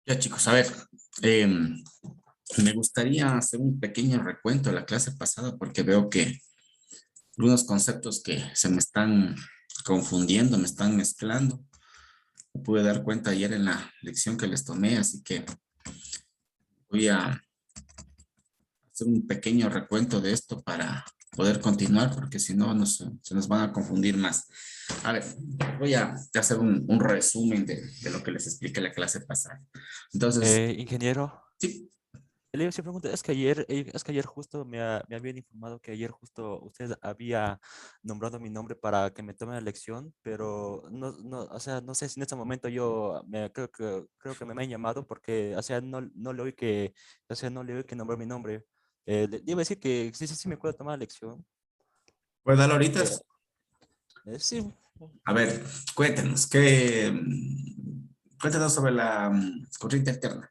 Ya chicos, a ver, me gustaría hacer un pequeño recuento de la clase pasada porque veo que algunos conceptos que se me están confundiendo, me están mezclando. Me pude dar cuenta ayer en la lección que les tomé, así que voy a hacer un pequeño recuento de esto para poder continuar porque si no se nos van a confundir más. A ver, voy a hacer un resumen de lo que les expliqué en la clase pasada. Entonces, Ingeniero, sí. le hice pregunta, es que ayer justo me habían informado que ayer justo usted había nombrado mi nombre para que me tome la lección, pero o sea, no sé si en este momento creo que me han llamado porque, o sea, no le oí que, o sea, no le oí que nombró mi nombre. Le iba a decir que sí me puedo tomar la lección. Pues dale ahorita. Eh, sí, A ver, cuéntenos, cuéntenos sobre la corriente alterna.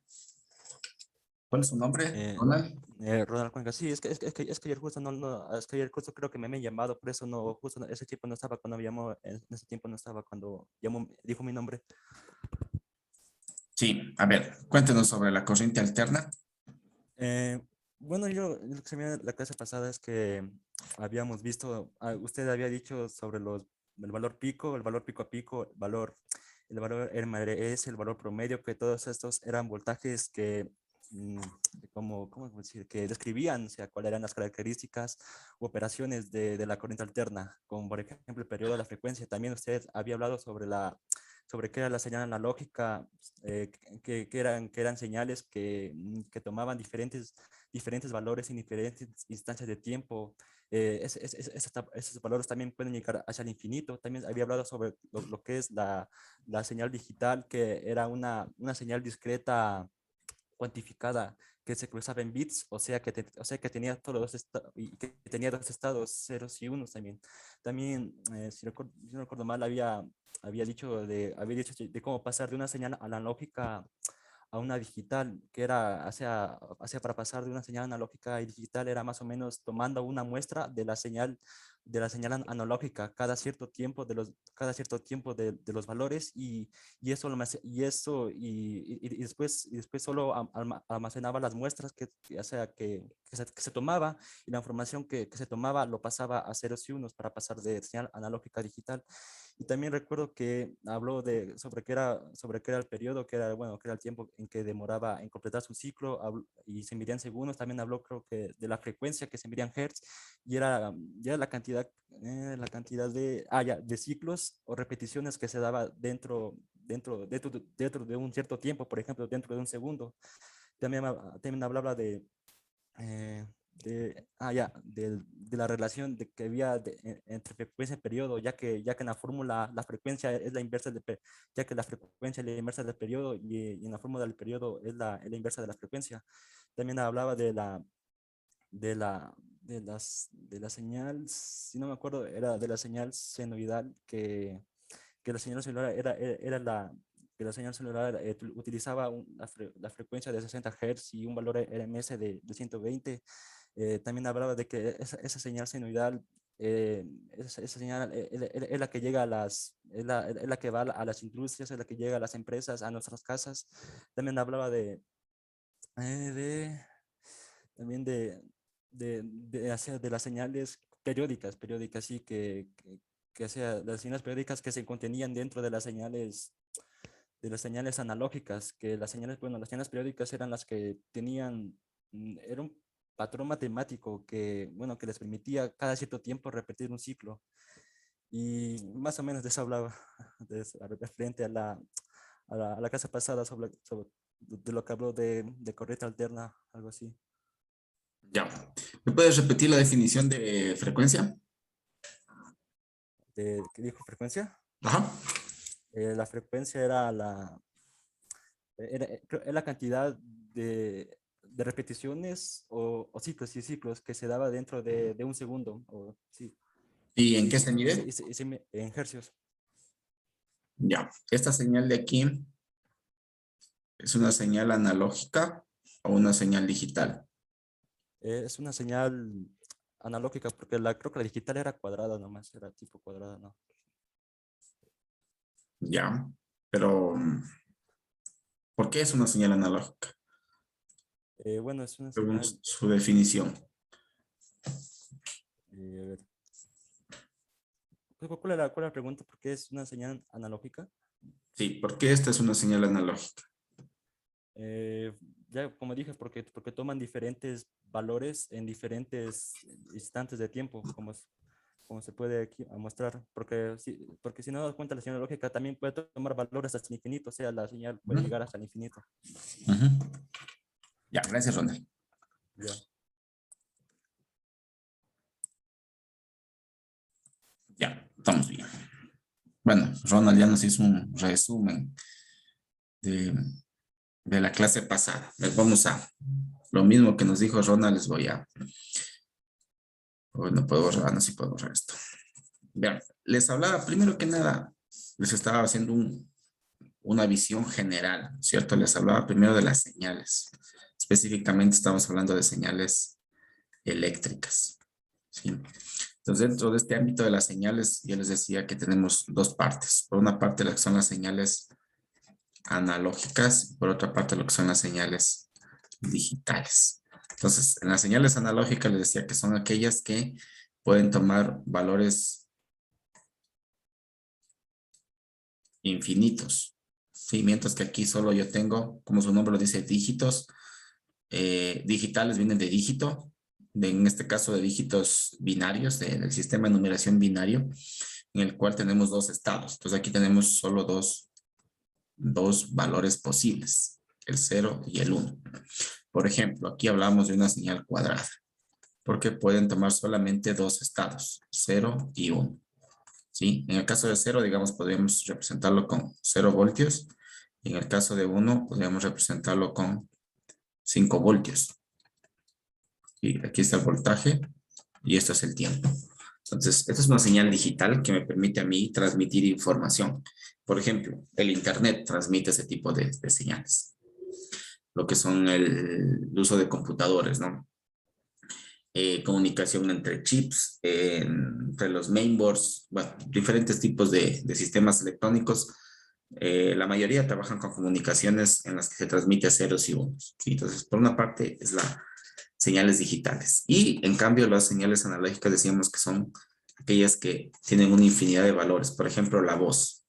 ¿Cuál es su nombre, eh, Ronald? Ronald Cuenca, sí, es que ayer justo es que ayer justo creo que me han llamado, por eso no, justo ese tiempo no estaba cuando me llamó, en ese tiempo no estaba cuando dijo mi nombre. Sí, a ver, cuéntenos sobre la corriente alterna. Eh, bueno, yo lo que se me la clase pasada es que habíamos visto, usted había dicho sobre el valor pico, el valor pico a pico, el valor RMS, el valor promedio, que todos estos eran voltajes que, mm, ¿cómo decir? Que describían, o sea, cuáles eran las características u operaciones de la corriente alterna, como por ejemplo el periodo de la frecuencia. También usted había hablado sobre qué era la señal analógica, que eran señales que tomaban diferentes valores en diferentes instancias de tiempo. Esos valores también pueden llegar hacia el infinito. También había hablado sobre lo que es la señal digital, que era una señal discreta cuantificada que se cruzaba en bits, o sea que tenía y que tenía dos estados, ceros y unos también. También, si no recuerdo mal, había dicho de cómo pasar de una señal analógica a una digital, que era hacia para pasar de una señal analógica y digital era más o menos tomando una muestra de la señal analógica cada cierto tiempo de los valores y eso, y después solo almacenaba las muestras que se tomaba, y la información que se tomaba lo pasaba a ceros y unos para pasar de señal analógica a digital. Y también recuerdo que habló sobre qué era el periodo, bueno, que era el tiempo en que demoraba en completar su ciclo, y se medían segundos. También habló, creo que, de la frecuencia, que se medían hertz, y era la cantidad de ciclos o repeticiones que se daba dentro de un cierto tiempo, por ejemplo, dentro de un segundo. También hablaba de la relación que había entre frecuencia y periodo, ya que en la fórmula la frecuencia es la inversa ya que la frecuencia es la inversa del periodo, y en la fórmula del periodo es la inversa de la frecuencia. También hablaba de la señal, si no me acuerdo, era de la señal senoidal, que la señal celular que la señal celular utilizaba la frecuencia de 60 Hz y un valor RMS de 120. También hablaba de que esa señal senoidal, esa señal es la que llega es la que va a las industrias, es la que llega a las empresas, a nuestras casas. También hablaba eh, de también de las señales periódicas, sí, que sea, las señales periódicas que se contenían dentro de las señales analógicas, que las señales periódicas eran las que tenían, era un patrón matemático que, bueno, que les permitía cada cierto tiempo repetir un ciclo. Y más o menos de eso hablaba, referente a la clase pasada, de lo que habló de corriente alterna, algo así. Ya. ¿Me puedes repetir la definición de frecuencia? ¿Qué dijo frecuencia? Ajá. La frecuencia es la cantidad de repeticiones o ciclos y ciclos que se daba dentro de un segundo, sí, ¿Y en y, qué se- se y se- mide? y se- y se me- en hercios. Ya. Esta señal de aquí es una señal analógica o una señal digital. Es una señal analógica, porque creo que la digital era cuadrada nomás, era tipo cuadrada, ¿no? Ya. Pero ¿Por qué es una señal analógica? Bueno, es una Según señal, su definición. a ver, ¿cuál es la pregunta? ¿Por qué es una señal analógica? Sí, ¿por qué esta es una señal analógica? Eh, ya como dije, porque toman diferentes valores en diferentes instantes de tiempo, como se puede aquí mostrar, porque si no das cuenta, la señal lógica también puede tomar valores hasta el infinito, o sea, la señal puede Ujú, llegar hasta el infinito. ujú. Ya, gracias, Ronald. Ya. Ya, estamos bien. Bueno, Ronald ya nos hizo un resumen de, de la clase pasada. Les vamos a, lo mismo que nos dijo Ronald, les voy a, no puedo borrar, no, sí puedo borrar esto. Vean, les hablaba primero que nada, les estaba haciendo una visión general, ¿cierto? Les hablaba primero de las señales. Específicamente estamos hablando de señales eléctricas, ¿sí? Entonces, dentro de este ámbito de las señales, yo les decía que tenemos dos partes. Por una parte, lo que son las señales analógicas, por otra parte, lo que son las señales digitales. Entonces, en las señales analógicas les decía que son aquellas que pueden tomar valores infinitos, ¿sí? Mientras que aquí solo yo tengo, como su nombre lo dice, dígitos. Digitales vienen de dígito, en este caso de dígitos binarios, del sistema de numeración binario, en el cual tenemos dos estados. Entonces aquí tenemos solo dos valores posibles, el 0 y el 1. Por ejemplo, aquí hablamos de una señal cuadrada, porque pueden tomar solamente dos estados, 0 y 1. ¿Sí? En el caso de 0, digamos, podríamos representarlo con 0 voltios. Y en el caso de 1, podríamos representarlo con 5 voltios. Y aquí está el voltaje y esto es el tiempo. Entonces, esta es una señal digital que me permite a mí transmitir información. Por ejemplo, el Internet transmite ese tipo de señales. Lo que son el uso de computadores, ¿no? Comunicación entre chips, entre los mainboards, bueno, diferentes tipos de sistemas electrónicos. La mayoría trabajan con comunicaciones en las que se transmite a ceros y unos, ¿sí? Entonces, por una parte es la señales digitales. Y en cambio, las señales analógicas decíamos que son aquellas que tienen una infinidad de valores. Por ejemplo, la voz.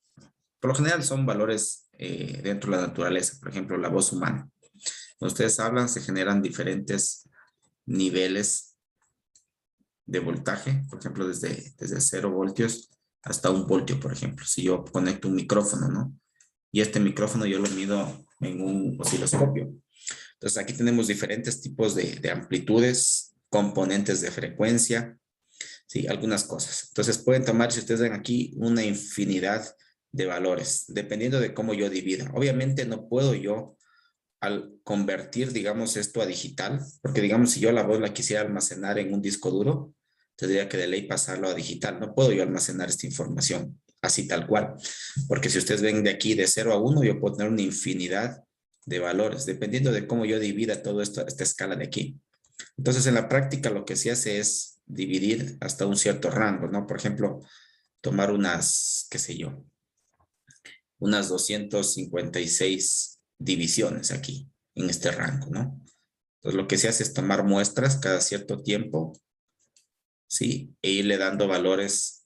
Por lo general son valores dentro de la naturaleza. Por ejemplo, la voz humana. Cuando ustedes hablan, se generan diferentes niveles de voltaje, por ejemplo, desde 0 voltios hasta 1 voltio, por ejemplo. Si yo conecto un micrófono, ¿no? Y este micrófono yo lo mido en un osciloscopio. Entonces aquí tenemos diferentes tipos de amplitudes, componentes de frecuencia, ¿sí? Algunas cosas. Entonces pueden tomar, si ustedes ven aquí, una infinidad de valores, dependiendo de cómo yo divida. Obviamente no puedo yo, al convertir, digamos, esto a digital, porque digamos, si yo la voz la quisiera almacenar en un disco duro, tendría que de ley pasarlo a digital. No puedo yo almacenar esta información así tal cual, porque si ustedes ven de aquí de 0 a 1, yo puedo tener una infinidad de valores, dependiendo de cómo yo divida todo esto, esta escala de aquí. Entonces, en la práctica lo que se hace es dividir hasta un cierto rango, ¿no? Por ejemplo, tomar unas, qué sé yo, unas 256 divisiones aquí, en este rango, ¿no? Entonces, lo que se hace es tomar muestras cada cierto tiempo, ¿sí? E irle dando valores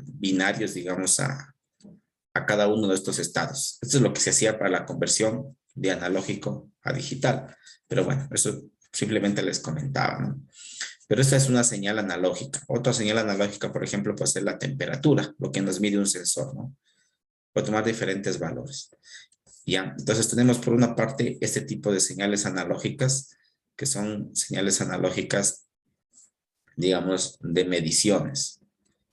binarios, digamos, a cada uno de estos estados. Esto es lo que se hacía para la conversión de analógico a digital. Pero bueno, eso simplemente les comentaba, ¿no? Pero esta es una señal analógica. Otra señal analógica, por ejemplo, puede ser la temperatura, lo que nos mide un sensor, ¿no? Puede tomar diferentes valores. Ya, entonces tenemos por una parte este tipo de señales analógicas, que son señales analógicas, digamos, de mediciones.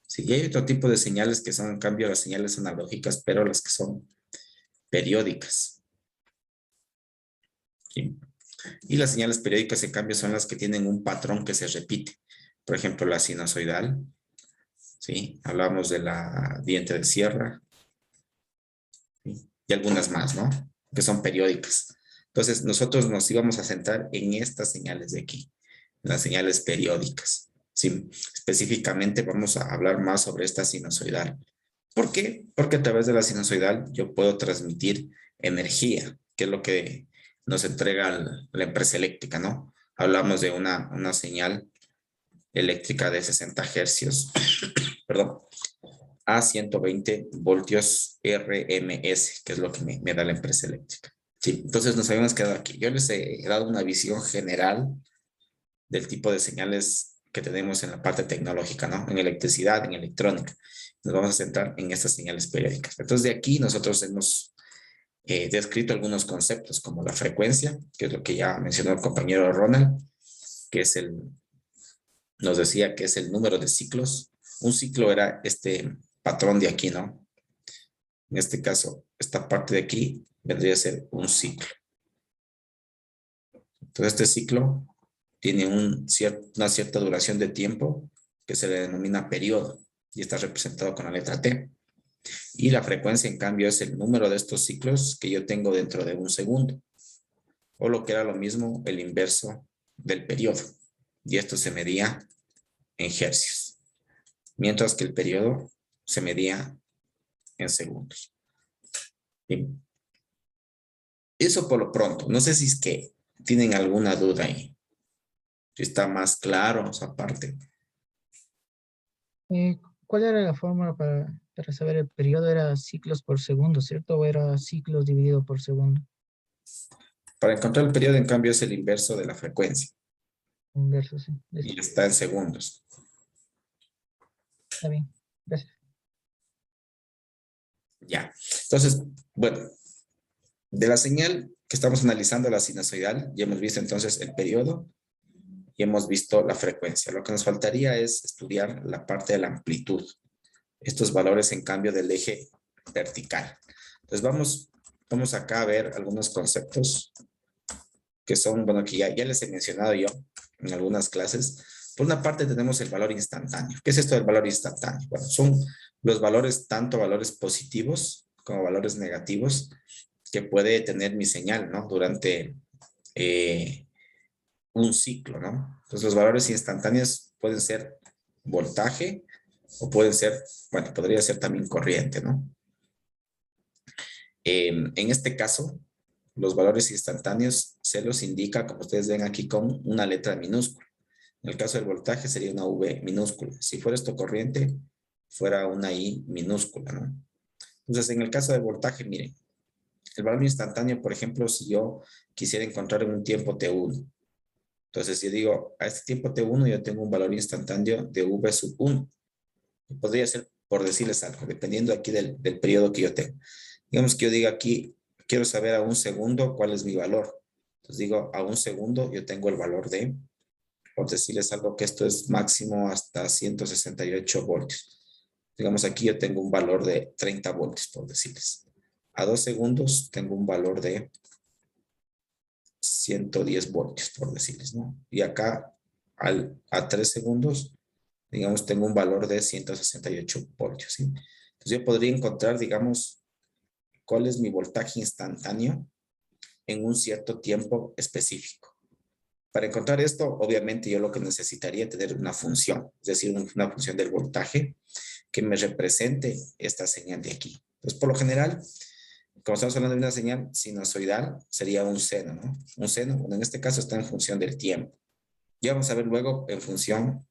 Sí, y hay otro tipo de señales que son, en cambio, las señales analógicas, pero las que son periódicas. ¿Sí? Y las señales periódicas, en cambio, son las que tienen un patrón que se repite. Por ejemplo, la sinusoidal, ¿sí? Hablamos de la diente de sierra, ¿sí? Y algunas más, ¿no? Que son periódicas. Entonces, nosotros nos íbamos a centrar en estas señales de aquí, las señales periódicas, ¿sí? Específicamente vamos a hablar más sobre esta sinusoidal. ¿Por qué? Porque a través de la sinusoidal yo puedo transmitir energía, que es lo que nos entrega la empresa eléctrica, ¿no? Hablamos de una señal eléctrica de 60 hercios, perdón, a 120 voltios RMS, que es lo que me da la empresa eléctrica. Sí, entonces nos habíamos quedado aquí. Yo les he dado una visión general del tipo de señales que tenemos en la parte tecnológica, ¿no? En electricidad, en electrónica. Nos vamos a centrar en estas señales periódicas. Entonces, de aquí nosotros hemos descrito algunos conceptos como la frecuencia, que es lo que ya mencionó el compañero Ronald, que es nos decía que es el número de ciclos. Un ciclo era este patrón de aquí, ¿no? En este caso, esta parte de aquí vendría a ser un ciclo. Entonces, este ciclo tiene una cierta duración de tiempo que se le denomina periodo y está representado con la letra T. Y la frecuencia, en cambio, es el número de estos ciclos que yo tengo dentro de un segundo. O lo que era lo mismo, el inverso del periodo. Y esto se medía en hercios. Mientras que el periodo se medía en segundos. Bien. Eso por lo pronto. No sé si es que tienen alguna duda ahí. Si está más claro esa parte. ¿Cuál era la fórmula para saber el periodo? ¿Era ciclos por segundo, cierto? ¿O era ciclos dividido por segundo? Para encontrar el periodo, en cambio, es el inverso de la frecuencia. Inverso, sí. Y está en segundos. Está bien, gracias. Ya. Entonces, bueno, de la señal que estamos analizando, la sinusoidal, ya hemos visto entonces el periodo y hemos visto la frecuencia. Lo que nos faltaría es estudiar la parte de la amplitud. Estos valores en cambio del eje vertical. Entonces vamos acá a ver algunos conceptos que son, bueno, que ya les he mencionado yo en algunas clases. Por una parte tenemos el valor instantáneo. ¿Qué es esto del valor instantáneo? Bueno, son los valores, tanto valores positivos como valores negativos que puede tener mi señal, ¿no? Durante un ciclo, ¿no? Entonces los valores instantáneos pueden ser voltaje o pueden ser, bueno, podría ser también corriente, ¿no? En este caso, los valores instantáneos se los indica, como ustedes ven aquí, con una letra minúscula. En el caso del voltaje sería una V minúscula. Si fuera esto corriente, fuera una I minúscula, ¿no? Entonces, en el caso del voltaje, miren, el valor instantáneo, por ejemplo, si yo quisiera encontrar en un tiempo T1, entonces yo digo, a este tiempo T1 yo tengo un valor instantáneo de V sub 1. Podría ser, por decirles algo, dependiendo aquí del periodo que yo tengo. Digamos que yo diga aquí, quiero saber a un segundo cuál es mi valor. Entonces digo, a un segundo yo tengo el valor de, por decirles algo, que esto es máximo hasta 168 voltios. Digamos aquí yo tengo un valor de 30 voltios, por decirles. A 2 segundos tengo un valor de 110 voltios, por decirles, ¿no? Y acá a 3 segundos, digamos, tengo un valor de 168 voltios, ¿sí? Entonces yo podría encontrar, digamos, cuál es mi voltaje instantáneo en un cierto tiempo específico. Para encontrar esto, obviamente yo lo que necesitaría es tener una función, es decir, una función del voltaje que me represente esta señal de aquí. Entonces, por lo general, como estamos hablando de una señal sinusoidal, sería un seno, ¿no? Un seno, bueno, en este caso está en función del tiempo. Ya vamos a ver luego en función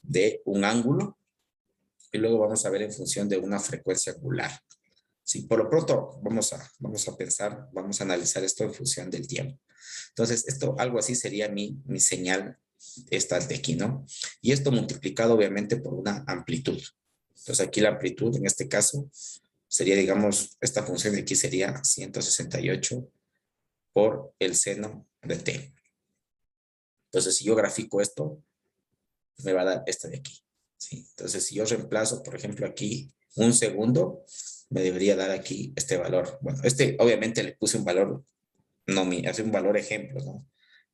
de un ángulo y luego vamos a ver en función de una frecuencia angular. Sí, por lo pronto vamos a pensar, vamos a analizar esto en función del tiempo. Entonces, esto, algo así sería mi señal, esta de aquí, ¿no? Y esto multiplicado obviamente por una amplitud. Entonces, aquí la amplitud en este caso sería, digamos, esta función de aquí sería 168 por el seno de t. Entonces, si yo grafico esto, me va a dar esta de aquí. ¿Sí? Entonces, si yo reemplazo, por ejemplo, aquí un segundo, me debería dar aquí este valor. Bueno, este obviamente le puse un valor, hace un valor ejemplo, ¿no?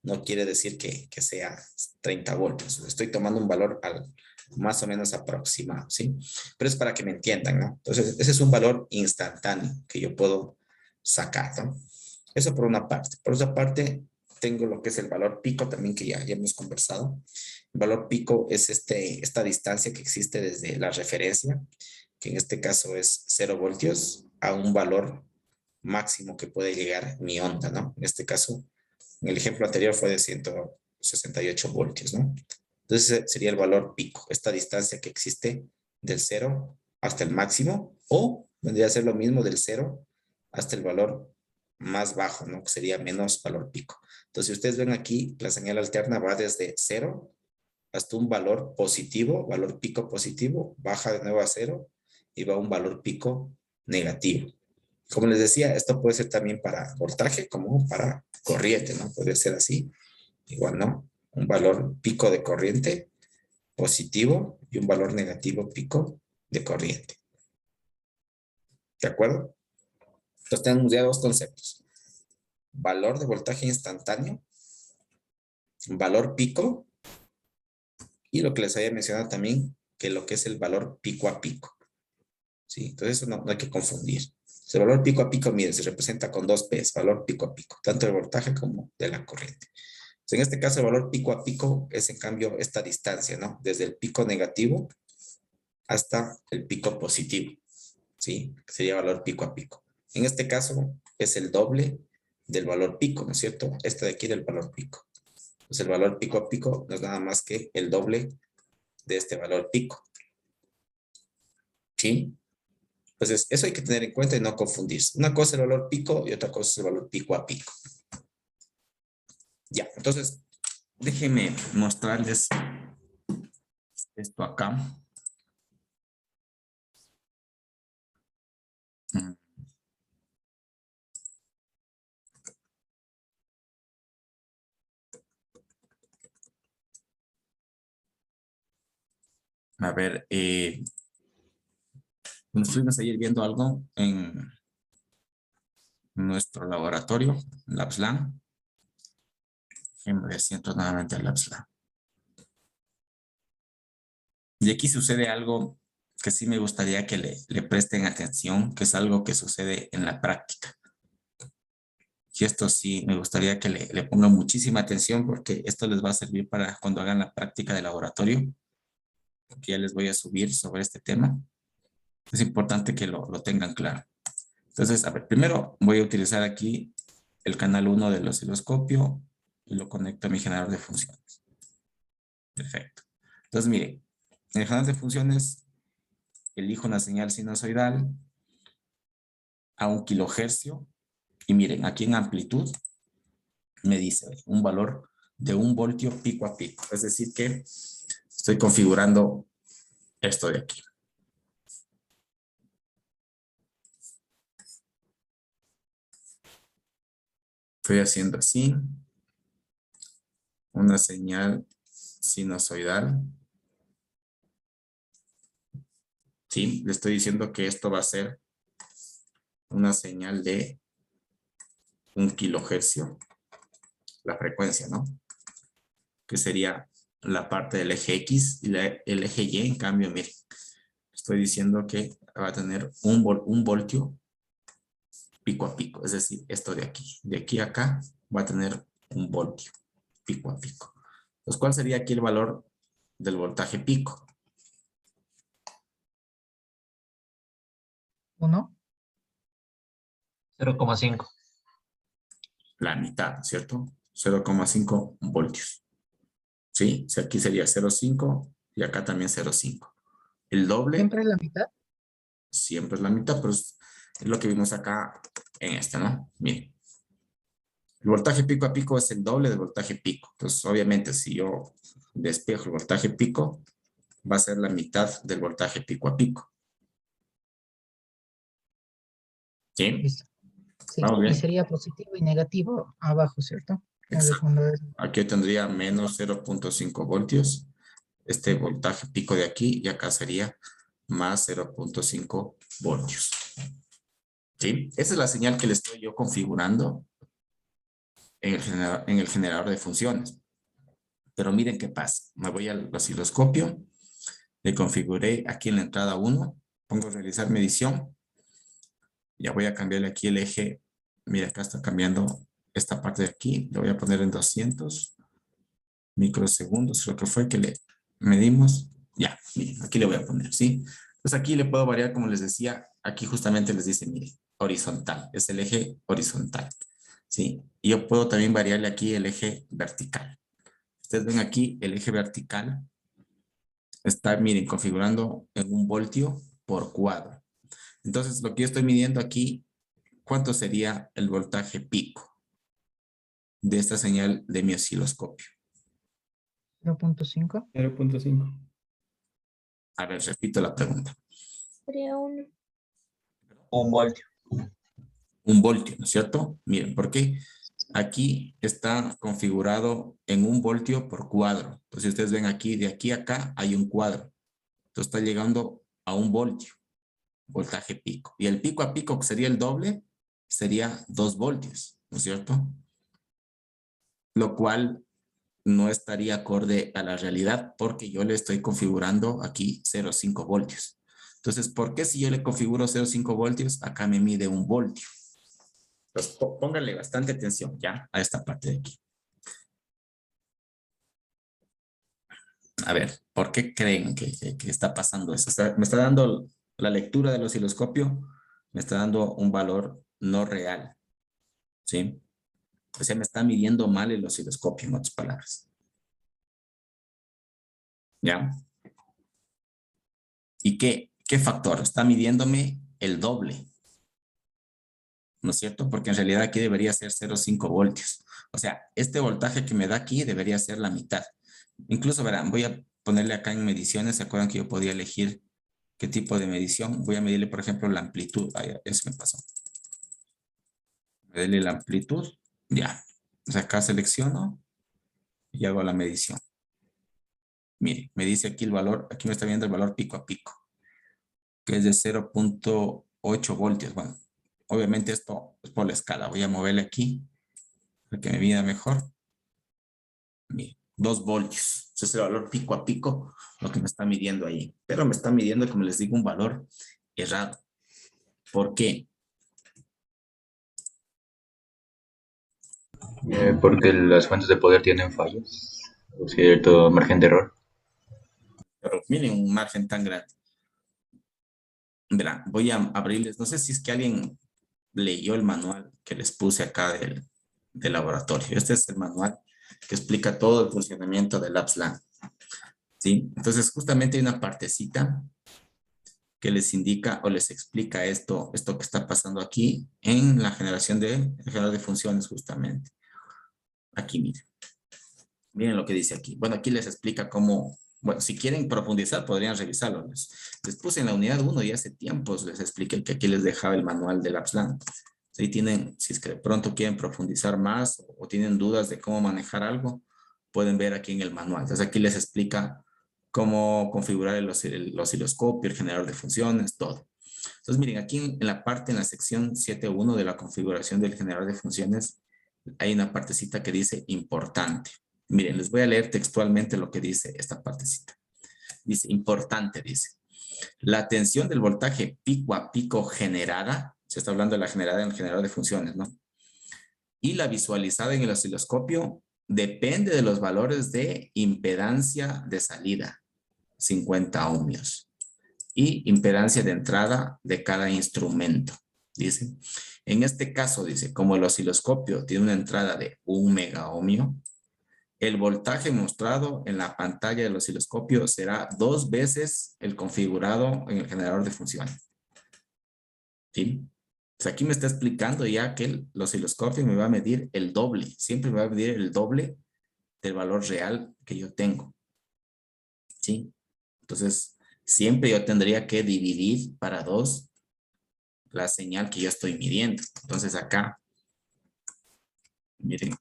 No quiere decir que sea 30 voltios. Estoy tomando un valor más o menos aproximado, ¿sí? Pero es para que me entiendan, ¿no? Entonces, ese es un valor instantáneo que yo puedo sacar, ¿no? Eso por una parte. Por otra parte, tengo lo que es el valor pico también que ya hemos conversado. El valor pico es esta distancia que existe desde la referencia, que en este caso es 0 voltios, a un valor máximo que puede llegar mi onda, ¿no? En este caso, en el ejemplo anterior fue de 168 voltios, ¿no? Entonces sería el valor pico, esta distancia que existe del 0 hasta el máximo, o vendría a ser lo mismo del 0 hasta el valor más bajo, ¿no? Que sería menos valor pico. Entonces, si ustedes ven aquí, la señal alterna va desde 0 hasta un valor positivo, valor pico positivo, baja de nuevo a 0 y va a un valor pico negativo. Como les decía, esto puede ser también para voltaje como para corriente, ¿no? Puede ser así, igual, ¿no? Un valor pico de corriente positivo y un valor negativo pico de corriente. ¿De acuerdo? Entonces tenemos ya dos conceptos. Valor de voltaje instantáneo, valor pico, y lo que les había mencionado también, que lo que es el valor pico a pico. ¿Sí? Entonces eso no hay que confundir. El valor pico a pico, mire, se representa con dos P's, valor pico a pico, tanto del voltaje como de la corriente. Entonces, en este caso, el valor pico a pico es en cambio esta distancia, ¿no? Desde el pico negativo hasta el pico positivo, ¿sí? Sería valor pico a pico. En este caso es el doble del valor pico, ¿no es cierto? Este de aquí del valor pico. Entonces el valor pico a pico no es nada más que el doble de este valor pico. ¿Sí? Entonces eso hay que tener en cuenta y no confundirse. Una cosa es el valor pico y otra cosa es el valor pico a pico. Ya, entonces déjenme mostrarles esto acá. A ver, estuvimos ayer viendo algo en nuestro laboratorio, LabsLAN. Déjenme ver si entro nuevamente al LabsLAN. Y aquí sucede algo que sí me gustaría que le presten atención, que es algo que sucede en la práctica. Y esto sí me gustaría que le pongan muchísima atención porque esto les va a servir para cuando hagan la práctica de laboratorio, que ya les voy a subir sobre este tema. Es importante que lo tengan claro. Entonces, a ver, primero voy a utilizar aquí el canal 1 del osciloscopio y lo conecto a mi generador de funciones. Perfecto. Entonces, miren, en el generador de funciones elijo una señal sinusoidal a 1 kilohercio y miren, aquí en amplitud me dice un valor de 1 voltio pico a pico. Es decir que estoy configurando esto de aquí. Estoy haciendo así una señal sinusoidal. Sí, le estoy diciendo que esto va a ser una señal de 1 kilohercio, la frecuencia, ¿no? Que sería la parte del eje X y el eje Y, en cambio, miren, estoy diciendo que va a tener un voltio pico a pico, es decir, esto de aquí a acá va a tener 1 voltio pico a pico. Entonces, ¿cuál sería aquí el valor del voltaje pico? 1. 0,5. La mitad, ¿cierto? 0,5 voltios. ¿Sí? O sea, aquí sería 0,5 y acá también 0,5. El doble ¿Siempre es la mitad? siempre es la mitad, pero es lo que vimos acá en este, ¿no? Miren. El voltaje pico a pico es el doble del voltaje pico. Entonces, obviamente, si yo despejo el voltaje pico, va a ser la mitad del voltaje pico a pico. ¿Sí? Listo. Sí, Vamos y bien. sería positivo y negativo abajo, ¿cierto? En el Exacto. fondo es- Aquí tendría menos 0,5 voltios. Este voltaje pico de aquí y acá sería más 0,5 voltios. ¿Sí? Esa es la señal que le estoy yo configurando en el generador de funciones. Pero miren qué pasa. Me voy al osciloscopio. Le configuré aquí en la entrada 1. Pongo realizar medición. Ya voy a cambiarle aquí el eje. Mira, acá está cambiando esta parte de aquí. Le voy a poner en 200 microsegundos. Lo que fue que le medimos. Ya, miren, aquí le voy a poner, ¿sí? Entonces aquí le puedo variar, como les decía. Aquí justamente les dice, miren, horizontal, es el eje horizontal, ¿sí? Y yo puedo también variarle aquí el eje vertical. Ustedes ven aquí el eje vertical está, miren, configurando en 1 voltio por cuadro. Entonces, lo que yo estoy midiendo aquí, ¿cuánto sería el voltaje pico de esta señal de mi osciloscopio? 0.5. 0.5. A ver, repito la pregunta. Sería uno. 1 voltio. 1 voltio, ¿no es cierto? Miren, ¿por qué? Aquí está configurado en 1 voltio por cuadro. Entonces, ustedes ven aquí, de aquí a acá hay un cuadro. Entonces, está llegando a 1 voltio, voltaje pico. Y el pico a pico, que sería el doble, sería 2 voltios, ¿no es cierto? Lo cual no estaría acorde a la realidad porque yo le estoy configurando aquí 0,5 voltios. Entonces, ¿por qué si yo le configuro 0,5 voltios, acá me mide 1 voltio? Entonces, pónganle bastante atención ya a esta parte de aquí. A ver, ¿por qué creen que está pasando eso? O sea, me está dando la lectura del osciloscopio, me está dando un valor no real, ¿sí? O sea, me está midiendo mal el osciloscopio, en otras palabras. ¿Ya? ¿Y qué factor? Está midiéndome el doble, ¿no es cierto? Porque en realidad aquí debería ser 0,5 voltios. O sea, este voltaje que me da aquí debería ser la mitad. Incluso, verán, voy a ponerle acá en mediciones. ¿Se acuerdan que yo podía elegir qué tipo de medición? Voy a medirle, por ejemplo, la amplitud. Ay, eso me pasó. Medirle la amplitud. Ya. O sea, acá selecciono y hago la medición. Mire, me dice aquí el valor, aquí me está viendo el valor pico a pico, que es de 0,8 voltios. Bueno, obviamente esto es por la escala. Voy a moverle aquí para que me mida mejor. Mire, 2 voltios. Ese es el valor pico a pico, lo que me está midiendo ahí. Pero me está midiendo, como les digo, un valor errado. ¿Por qué? Porque las fuentes de poder tienen fallas, o cierto margen de error. Pero miren un margen tan grande. Verán, voy a abrirles. No sé si es que alguien leyó el manual que les puse acá del laboratorio. Este es el manual que explica todo el funcionamiento del AppsLAN. ¿Sí? Entonces, justamente hay una partecita que les indica o les explica esto que está pasando aquí en la generación el generador de funciones, justamente. Aquí, miren. Miren lo que dice aquí. Bueno, aquí les explica cómo, bueno, si quieren profundizar, podrían revisarlo. Les puse en la unidad 1 y hace tiempos les expliqué que aquí les dejaba el manual del AppsLAN. Si tienen, si es que de pronto quieren profundizar más o tienen dudas de cómo manejar algo, pueden ver aquí en el manual. Entonces aquí les explica cómo configurar el osciloscopio, el generador de funciones, todo. Entonces miren, aquí en la parte, en la sección 7.1 de la configuración del generador de funciones, hay una partecita que dice importante. Miren, les voy a leer textualmente lo que dice esta partecita. Dice, importante, dice. La tensión del voltaje pico a pico generada, se está hablando de la generada en el generador de funciones, ¿no? Y la visualizada en el osciloscopio depende de los valores de impedancia de salida, 50 ohmios, y impedancia de entrada de cada instrumento, dice. En este caso, dice, como el osciloscopio tiene una entrada de 1 megaohmio, el voltaje mostrado en la pantalla del osciloscopio será 2 veces el configurado en el generador de funciones. ¿Sí? Pues aquí me está explicando ya que el osciloscopio me va a medir el doble. Siempre me va a medir el doble del valor real que yo tengo. ¿Sí? Entonces, siempre yo tendría que dividir para 2 la señal que yo estoy midiendo. Entonces acá, miren.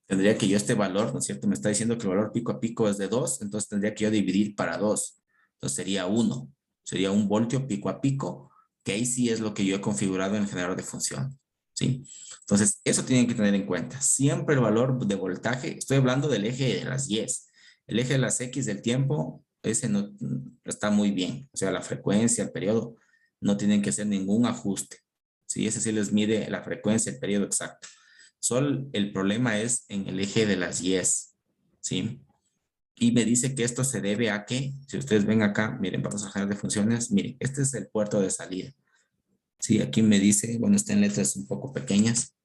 Tendría que yo este valor, ¿no es cierto? Me está diciendo que el valor pico a pico es de 2, entonces tendría que yo dividir para 2. Entonces sería 1. Sería 1 voltio pico a pico, que ahí sí es lo que yo he configurado en el generador de función. ¿Sí? Entonces, eso tienen que tener en cuenta. Siempre el valor de voltaje, estoy hablando del eje de las Y's. El eje de las X del tiempo, ese no está muy bien. O sea, la frecuencia, el periodo, no tienen que hacer ningún ajuste. ¿Sí? Ese sí les mide la frecuencia, el periodo exacto. Solo el problema es en el eje de las Y's, ¿sí? Y me dice que esto se debe a que, si ustedes ven acá, miren, vamos a generar de funciones, miren, este es el puerto de salida. Sí, aquí me dice, bueno, está en letras un poco pequeñas.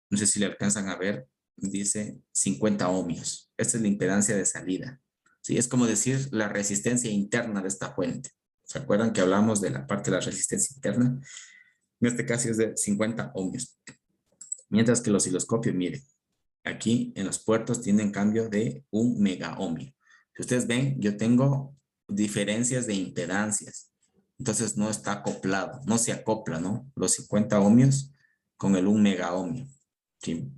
No sé si le alcanzan a ver, dice 50 ohmios. Esta es la impedancia de salida. Sí, es como decir la resistencia interna de esta fuente. ¿Se acuerdan que hablamos de la parte de la resistencia interna? En este caso es de 50 ohmios. Mientras que el osciloscopio, miren, aquí en los puertos tienen cambio de 1 mega ohmio. Si ustedes ven, yo tengo diferencias de impedancias. Entonces no está acoplado, no se acopla, ¿no? Los 50 ohmios con el 1 mega ohmio. ¿Sí?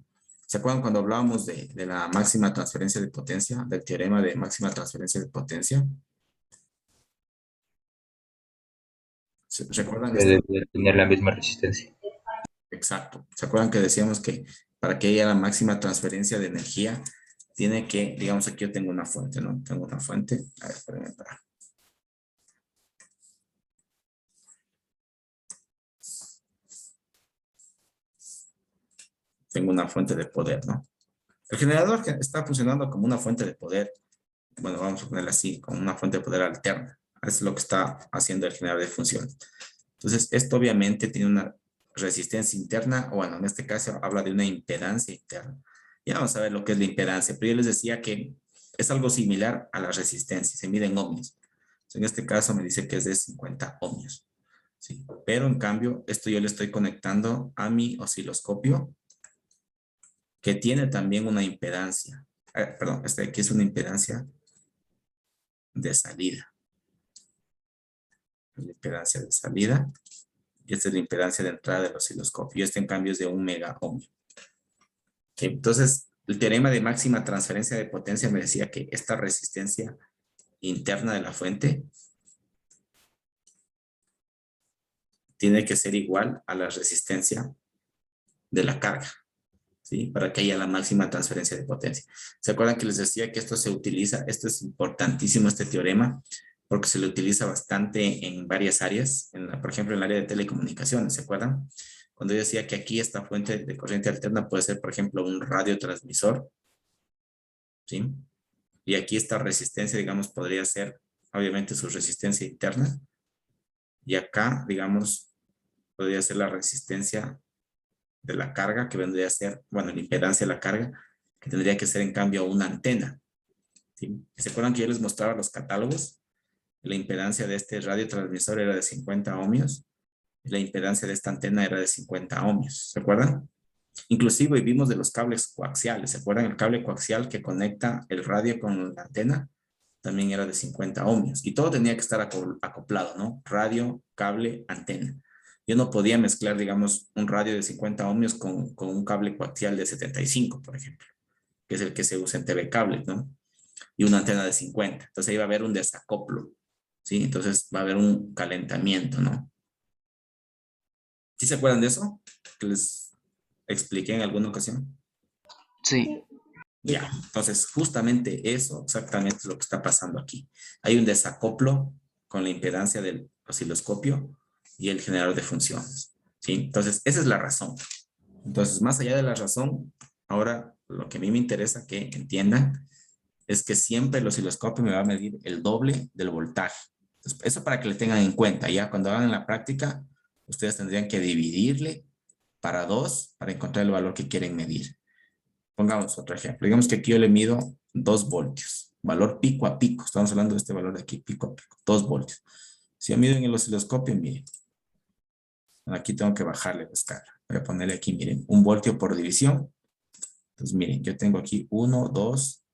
¿Se acuerdan cuando hablábamos de la máxima transferencia de potencia, del teorema de máxima transferencia de potencia? ¿Recuerdan Se esto? debe tener la misma resistencia. Exacto. ¿Se acuerdan que decíamos que para que haya la máxima transferencia de energía, tiene que, digamos, aquí yo tengo una fuente, ¿no? Tengo una fuente. A ver, espérenme para. Tengo una fuente de poder, ¿no? El generador está funcionando como una fuente de poder. Bueno, vamos a ponerla así, como una fuente de poder alterna. Eso es lo que está haciendo el generador de funciones. Entonces, esto obviamente tiene una resistencia interna, o bueno, en este caso habla de una impedancia interna. Ya vamos a ver lo que es la impedancia, pero yo les decía que es algo similar a la resistencia, se mide en ohmios. En este caso me dice que es de 50 ohmios. ¿Sí? Pero en cambio, esto yo le estoy conectando a mi osciloscopio, que tiene también una impedancia. Perdón, este de aquí es una impedancia de salida. La impedancia de salida. Y esta es la impedancia de entrada del osciloscopio. Y este en cambio es de 1 mega ohmio. Entonces, el teorema de máxima transferencia de potencia me decía que esta resistencia interna de la fuente tiene que ser igual a la resistencia de la carga, ¿sí? Para que haya la máxima transferencia de potencia. ¿Se acuerdan que les decía que esto se utiliza? Esto es importantísimo, este teorema, porque se lo utiliza bastante en varias áreas, por ejemplo, en el área de telecomunicaciones, ¿se acuerdan? Cuando yo decía que aquí esta fuente de corriente alterna puede ser, por ejemplo, un radiotransmisor, ¿sí? Y aquí esta resistencia, digamos, podría ser, obviamente, su resistencia interna. Y acá, digamos, podría ser la resistencia de la carga, que vendría a ser, bueno, la impedancia de la carga, que tendría que ser, en cambio, una antena. ¿Sí? ¿Se acuerdan que yo les mostraba los catálogos? La impedancia de este radiotransmisor era de 50 ohmios. Y la impedancia de esta antena era de 50 ohmios. ¿Se acuerdan? Inclusive vimos de los cables coaxiales. ¿Se acuerdan? El cable coaxial que conecta el radio con la antena también era de 50 ohmios. Y todo tenía que estar acoplado, ¿no? Radio, cable, antena. Yo no podía mezclar, digamos, un radio de 50 ohmios con un cable coaxial de 75, por ejemplo, que es el que se usa en TV cable, ¿no? Y una antena de 50. Entonces ahí va a haber un desacoplo, ¿sí? Entonces va a haber un calentamiento, ¿no? ¿Sí se acuerdan de eso? Que les expliqué en alguna ocasión. Sí, Ya, entonces justamente eso exactamente es lo que está pasando aquí. Hay un desacoplo con la impedancia del osciloscopio y el generador de funciones. ¿Sí? Entonces, esa es la razón. Entonces, más allá de la razón, ahora lo que a mí me interesa que entiendan es que siempre el osciloscopio me va a medir el doble del voltaje. Entonces, eso para que le tengan en cuenta. Ya cuando hagan la práctica, ustedes tendrían que dividirle para 2 para encontrar el valor que quieren medir. Pongamos otro ejemplo. Digamos que aquí yo le mido 2 voltios. Valor pico a pico. Estamos hablando de este valor de aquí, pico a pico. 2 voltios. Si yo mido en el osciloscopio, miren. Aquí tengo que bajarle la escala. Voy a ponerle aquí, miren, 1 voltio por división. Entonces, miren, yo tengo aquí 1, 2,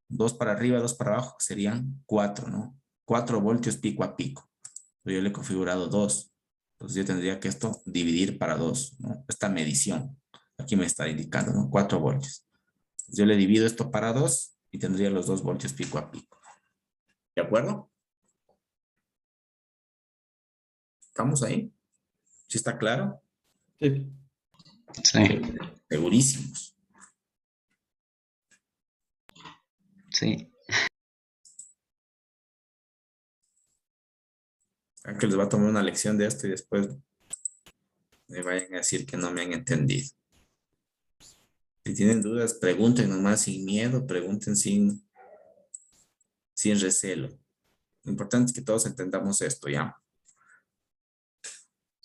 2 para arriba, 2 para abajo. Serían 4, ¿no? 4 voltios pico a pico. Pero yo le he configurado 2. Entonces, yo tendría que esto dividir para 2, ¿no? Esta medición. Aquí me está indicando, ¿no? 4 voltios. Yo le divido esto para 2 y tendría los 2 voltios pico a pico. ¿De acuerdo? ¿Estamos ahí? ¿Sí está claro? sí. Segurísimos. Sí. Aunque les va a tomar una lección de esto y después me vayan a decir que no me han entendido. Si tienen dudas, pregunten nomás sin miedo, pregunten sin sin recelo. Lo importante es que todos entendamos esto, ¿ya?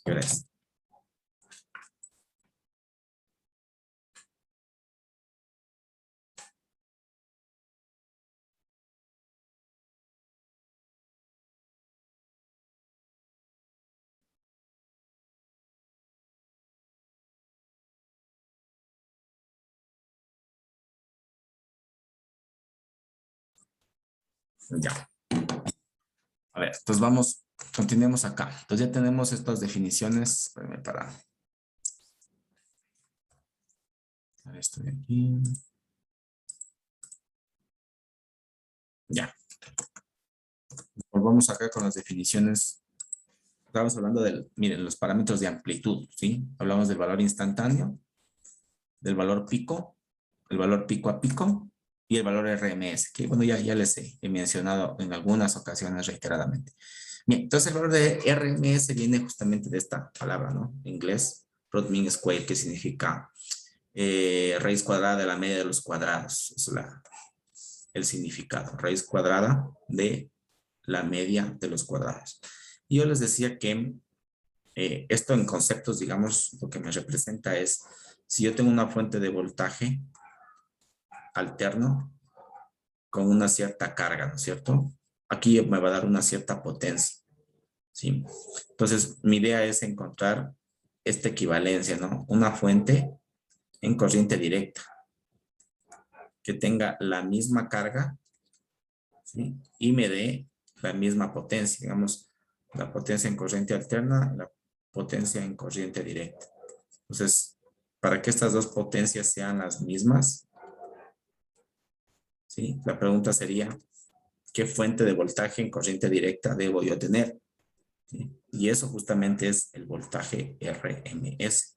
Gracias. Ya. A ver, entonces continuemos acá. Entonces ya tenemos estas definiciones. Espérame para... A ver, esto de aquí. Ya. Volvamos acá con las definiciones. Estábamos hablando del, miren, los parámetros de amplitud, ¿sí? Hablamos del valor instantáneo, del valor pico, el valor pico a pico y el valor RMS, que bueno, ya les he mencionado en algunas ocasiones reiteradamente. Bien, entonces el valor de RMS viene justamente de esta palabra, ¿no? En inglés, root mean square, que significa raíz cuadrada de la media de los cuadrados. Es el significado, raíz cuadrada de la media de los cuadrados. Y yo les decía que esto en conceptos, digamos, lo que me representa es, si yo tengo una fuente de voltaje alterno con una cierta carga, ¿no es cierto? Aquí me va a dar una cierta potencia, ¿sí? Entonces, mi idea es encontrar esta equivalencia, ¿no? Una fuente en corriente directa que tenga la misma carga, ¿sí? Y me dé la misma potencia, digamos, la potencia en corriente alterna, la potencia en corriente directa. Entonces, para que estas dos potencias sean las mismas, ¿sí? La pregunta sería, ¿qué fuente de voltaje en corriente directa debo yo tener? ¿Sí? Y eso justamente es el voltaje RMS.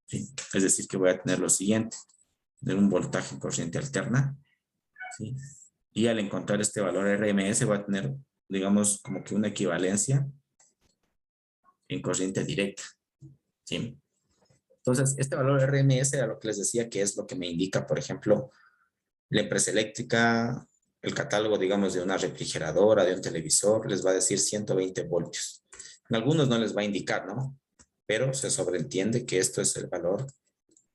¿Sí? Es decir, que voy a tener lo siguiente, tener un voltaje en corriente alterna, ¿sí? Y al encontrar este valor RMS voy a tener, digamos, como que una equivalencia en corriente directa, ¿sí? Entonces, este valor RMS era lo que les decía que es lo que me indica, por ejemplo, la empresa eléctrica, el catálogo, digamos, de una refrigeradora, de un televisor, les va a decir 120 voltios. En algunos no les va a indicar, ¿no? Pero se sobreentiende que esto es el valor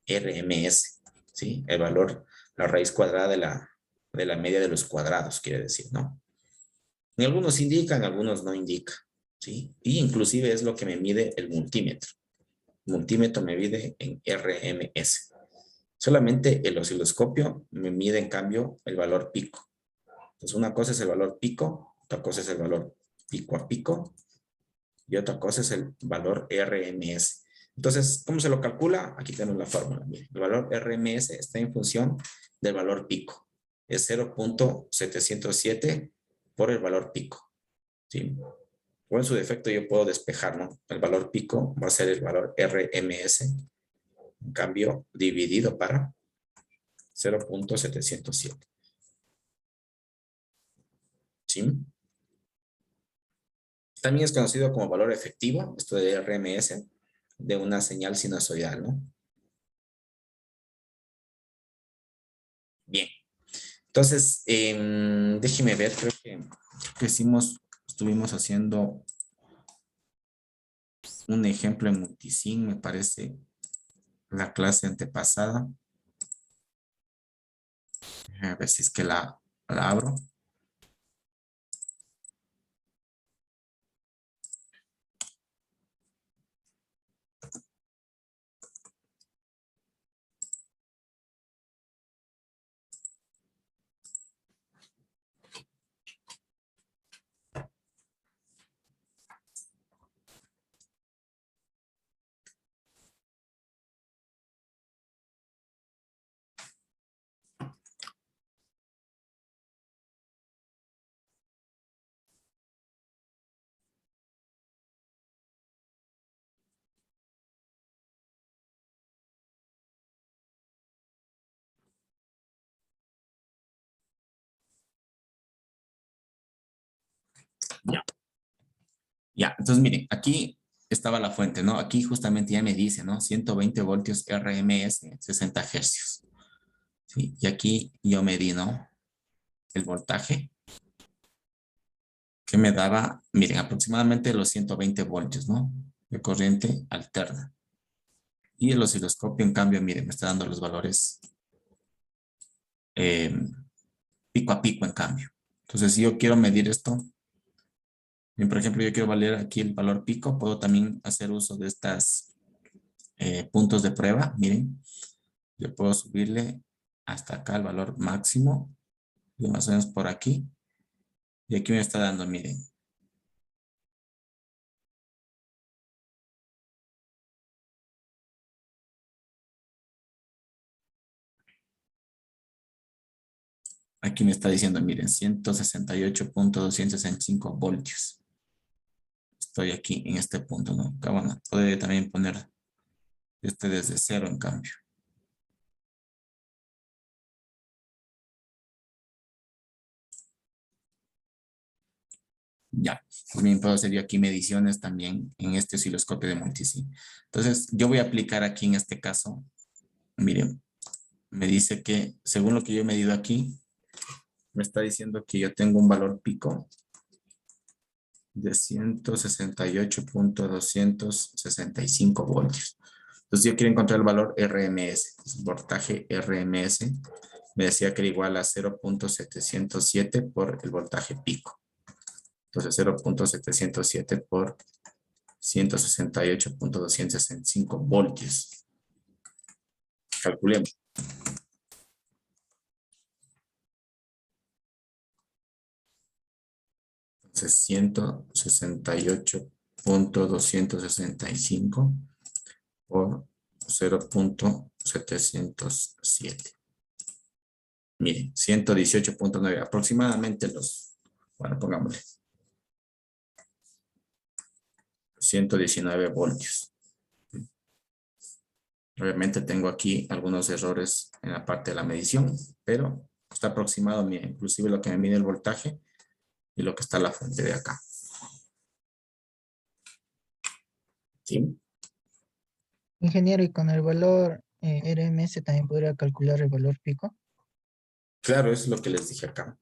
RMS, ¿sí? El valor, la raíz cuadrada de la media de los cuadrados, quiere decir, ¿no? En algunos indica, en algunos no indica, ¿sí? Y inclusive es lo que me mide el multímetro. El multímetro me mide en RMS. Solamente el osciloscopio me mide, en cambio, el valor pico. Entonces, una cosa es el valor pico, otra cosa es el valor pico a pico, y otra cosa es el valor RMS. Entonces, ¿cómo se lo calcula? Aquí tenemos la fórmula. Miren, el valor RMS está en función del valor pico. Es 0.707 por el valor pico, ¿sí? O en su defecto yo puedo despejar, ¿no? El valor pico va a ser el valor RMS, en cambio, dividido para 0.707. ¿Sí? También es conocido como valor efectivo, esto de RMS, de una señal sinusoidal, ¿no? Bien. Entonces, déjeme ver, creo que estuvimos haciendo un ejemplo en multisim, me parece, la clase antepasada. A ver si es que la abro. Ya. Ya, entonces miren, aquí estaba la fuente, ¿no? Aquí justamente ya me dice, ¿no? 120 voltios RMS, 60 hercios. ¿Sí? Y aquí yo medí, ¿no? El voltaje que me daba, miren, aproximadamente los 120 voltios, ¿no? De corriente alterna. Y el osciloscopio, en cambio, miren, me está dando los valores pico a pico, en cambio. Entonces, si yo quiero medir esto, bien, por ejemplo, yo quiero valer aquí el valor pico, puedo también hacer uso de estas puntos de prueba. Miren, yo puedo subirle hasta acá el valor máximo, y más o menos por aquí. Y aquí me está dando, miren. Aquí me está diciendo, miren, 168.265 voltios. Estoy aquí en este punto, ¿no? Acá, bueno, puede también poner este desde cero, en cambio. Ya, también puedo hacer yo aquí mediciones también en este osciloscopio de multisig. Entonces, yo voy a aplicar aquí en este caso, miren, me dice que según lo que yo he medido aquí, me está diciendo que yo tengo un valor pico de 168.265 voltios. Entonces, yo quiero encontrar el valor RMS, el voltaje RMS. Me decía que era igual a 0.707 por el voltaje pico. Entonces, 0.707 por 168.265 voltios. Calculemos. Entonces, 168.265 por 0.707. Miren, 118.9, aproximadamente los, bueno, pongámosle 119 voltios. Obviamente tengo aquí algunos errores en la parte de la medición, pero está aproximado, miren, inclusive lo que me mide el voltaje y lo que está la fuente de acá. ¿Sí? Ingeniero, y con el valor RMS también podría calcular el valor pico Claro, es lo que les dije acá.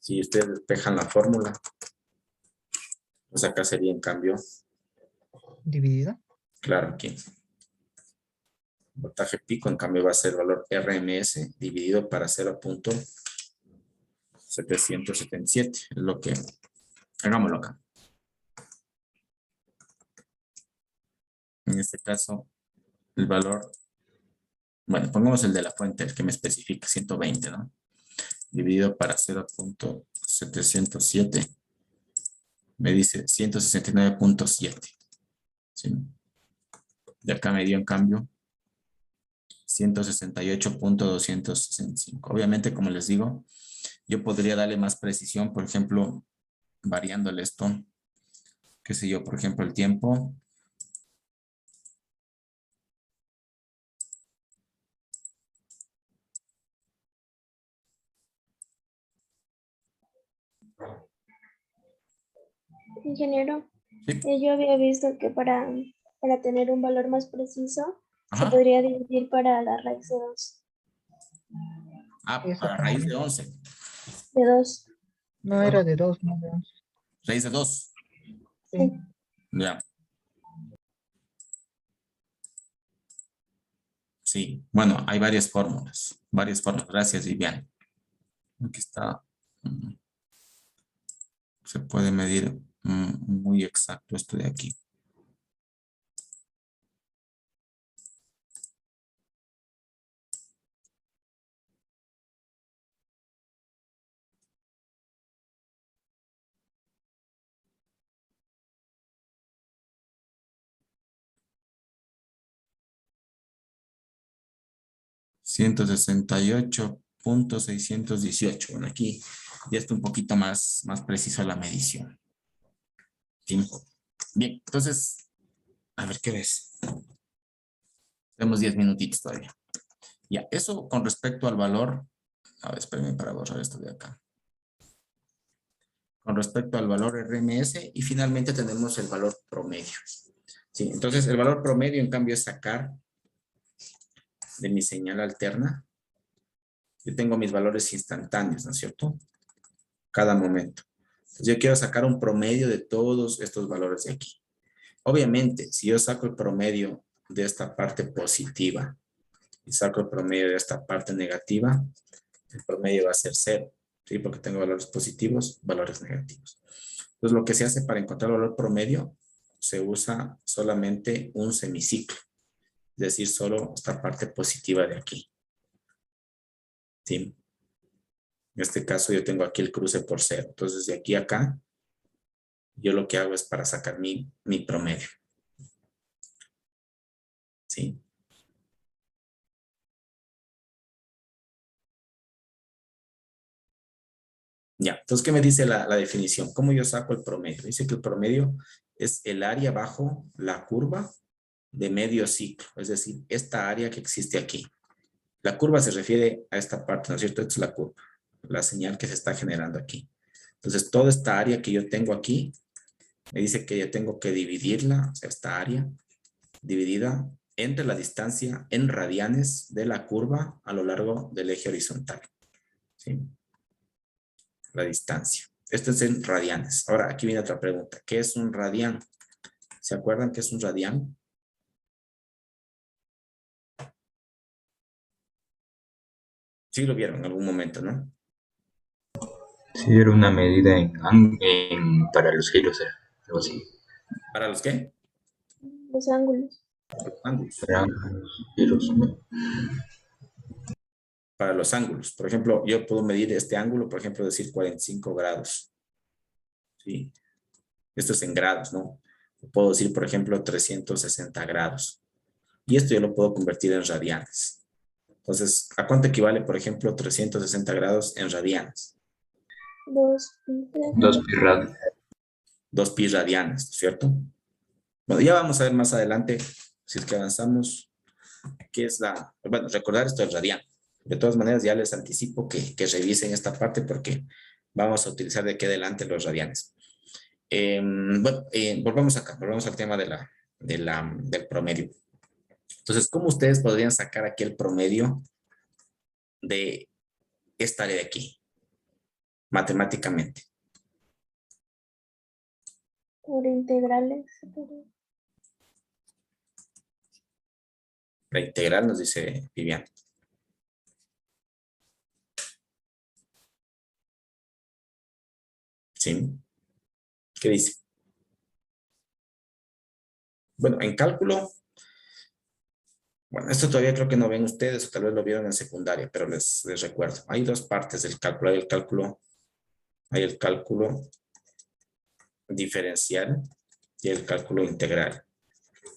Si ustedes despejan la fórmula, pues acá sería en cambio, dividido. claro, aquí. Voltaje pico, en cambio, va a ser el valor RMS dividido para 0.777. Es lo que, hagámoslo acá. En este caso, el valor, bueno, pongamos el de la fuente, el que me especifica, 120, ¿no? Dividido para 0.707. Me dice 169.7. ¿Sí? De acá me dio en cambio 168.265. Obviamente, como les digo, yo podría darle más precisión, por ejemplo, variándole esto, qué sé yo, por ejemplo, el tiempo. Ingeniero, Sí. yo había visto que para tener un valor más preciso se Ajá. podría dividir para la raíz de 2. Ah, Eso para raíz también. de 11. De 2. No era de 2, no de 11. Raíz de 2. Sí. Sí. Ya. Sí. Bueno, hay varias fórmulas. Varias fórmulas. Gracias, Vivian. Aquí está. Se puede medir muy exacto esto de aquí. $168.618. Bueno, aquí ya está un poquito más preciso la medición. ¿Sí? Bien, entonces, a ver qué ves. Tenemos 10 minutitos todavía. Ya, eso con respecto al valor. A ver, espérenme para borrar esto de acá. Con respecto al valor RMS y finalmente tenemos el valor promedio. Sí, entonces el valor promedio en cambio es sacar de mi señal alterna. Yo tengo mis valores instantáneos, ¿no es cierto? Cada momento. Entonces, yo quiero sacar un promedio de todos estos valores de aquí. Obviamente, si yo saco el promedio de esta parte positiva y saco el promedio de esta parte negativa, el promedio va a ser 0, ¿sí? Porque tengo valores positivos, valores negativos. Entonces, lo que se hace para encontrar el valor promedio, se usa solamente un semiciclo, es decir, solo esta parte positiva de aquí. ¿Sí? En este caso, yo tengo aquí el cruce por 0. Entonces, de aquí a acá, yo lo que hago es para sacar mi promedio. ¿Sí? Ya, entonces, ¿qué me dice la definición? ¿Cómo yo saco el promedio? Dice que el promedio es el área bajo la curva de medio ciclo, es decir, esta área que existe aquí. La curva se refiere a esta parte, ¿no es cierto? Esta es la curva, la señal que se está generando aquí. Entonces, toda esta área que yo tengo aquí, me dice que yo tengo que dividirla, o sea, esta área dividida entre la distancia en radianes de la curva a lo largo del eje horizontal. ¿Sí? La distancia. Esto es en radianes. Ahora, aquí viene otra pregunta. ¿Qué es un radián? ¿Se acuerdan qué es un radián? Sí lo vieron en algún momento, ¿no? Sí, era una medida para los giros, era algo así. ¿Para los qué? Los ángulos. Los ángulos. Para los giros, ¿no? Para los ángulos. Por ejemplo, yo puedo medir este ángulo, por ejemplo, decir 45 grados. ¿Sí? Esto es en grados, ¿no? Puedo decir, por ejemplo, 360 grados. Y esto yo lo puedo convertir en radianes. Entonces, ¿a cuánto equivale, por ejemplo, 360 grados en radianes? 2 pi radio. 2 pi radianes, ¿cierto? Bueno, ya vamos a ver más adelante, si es que avanzamos, qué es bueno, recordar esto del radian. De todas maneras, ya les anticipo que revisen esta parte porque vamos a utilizar de aquí adelante los radianes. Bueno, volvamos acá, volvamos al tema del promedio. Entonces, ¿cómo ustedes podrían sacar aquí el promedio de esta área de aquí, matemáticamente? Por integrales. La integral nos dice Vivian. ¿Sí? ¿Qué dice? Bueno, en cálculo, bueno, esto todavía creo que no ven ustedes o tal vez lo vieron en secundaria, pero les recuerdo. Hay dos partes del cálculo. Hay el cálculo diferencial y el cálculo integral.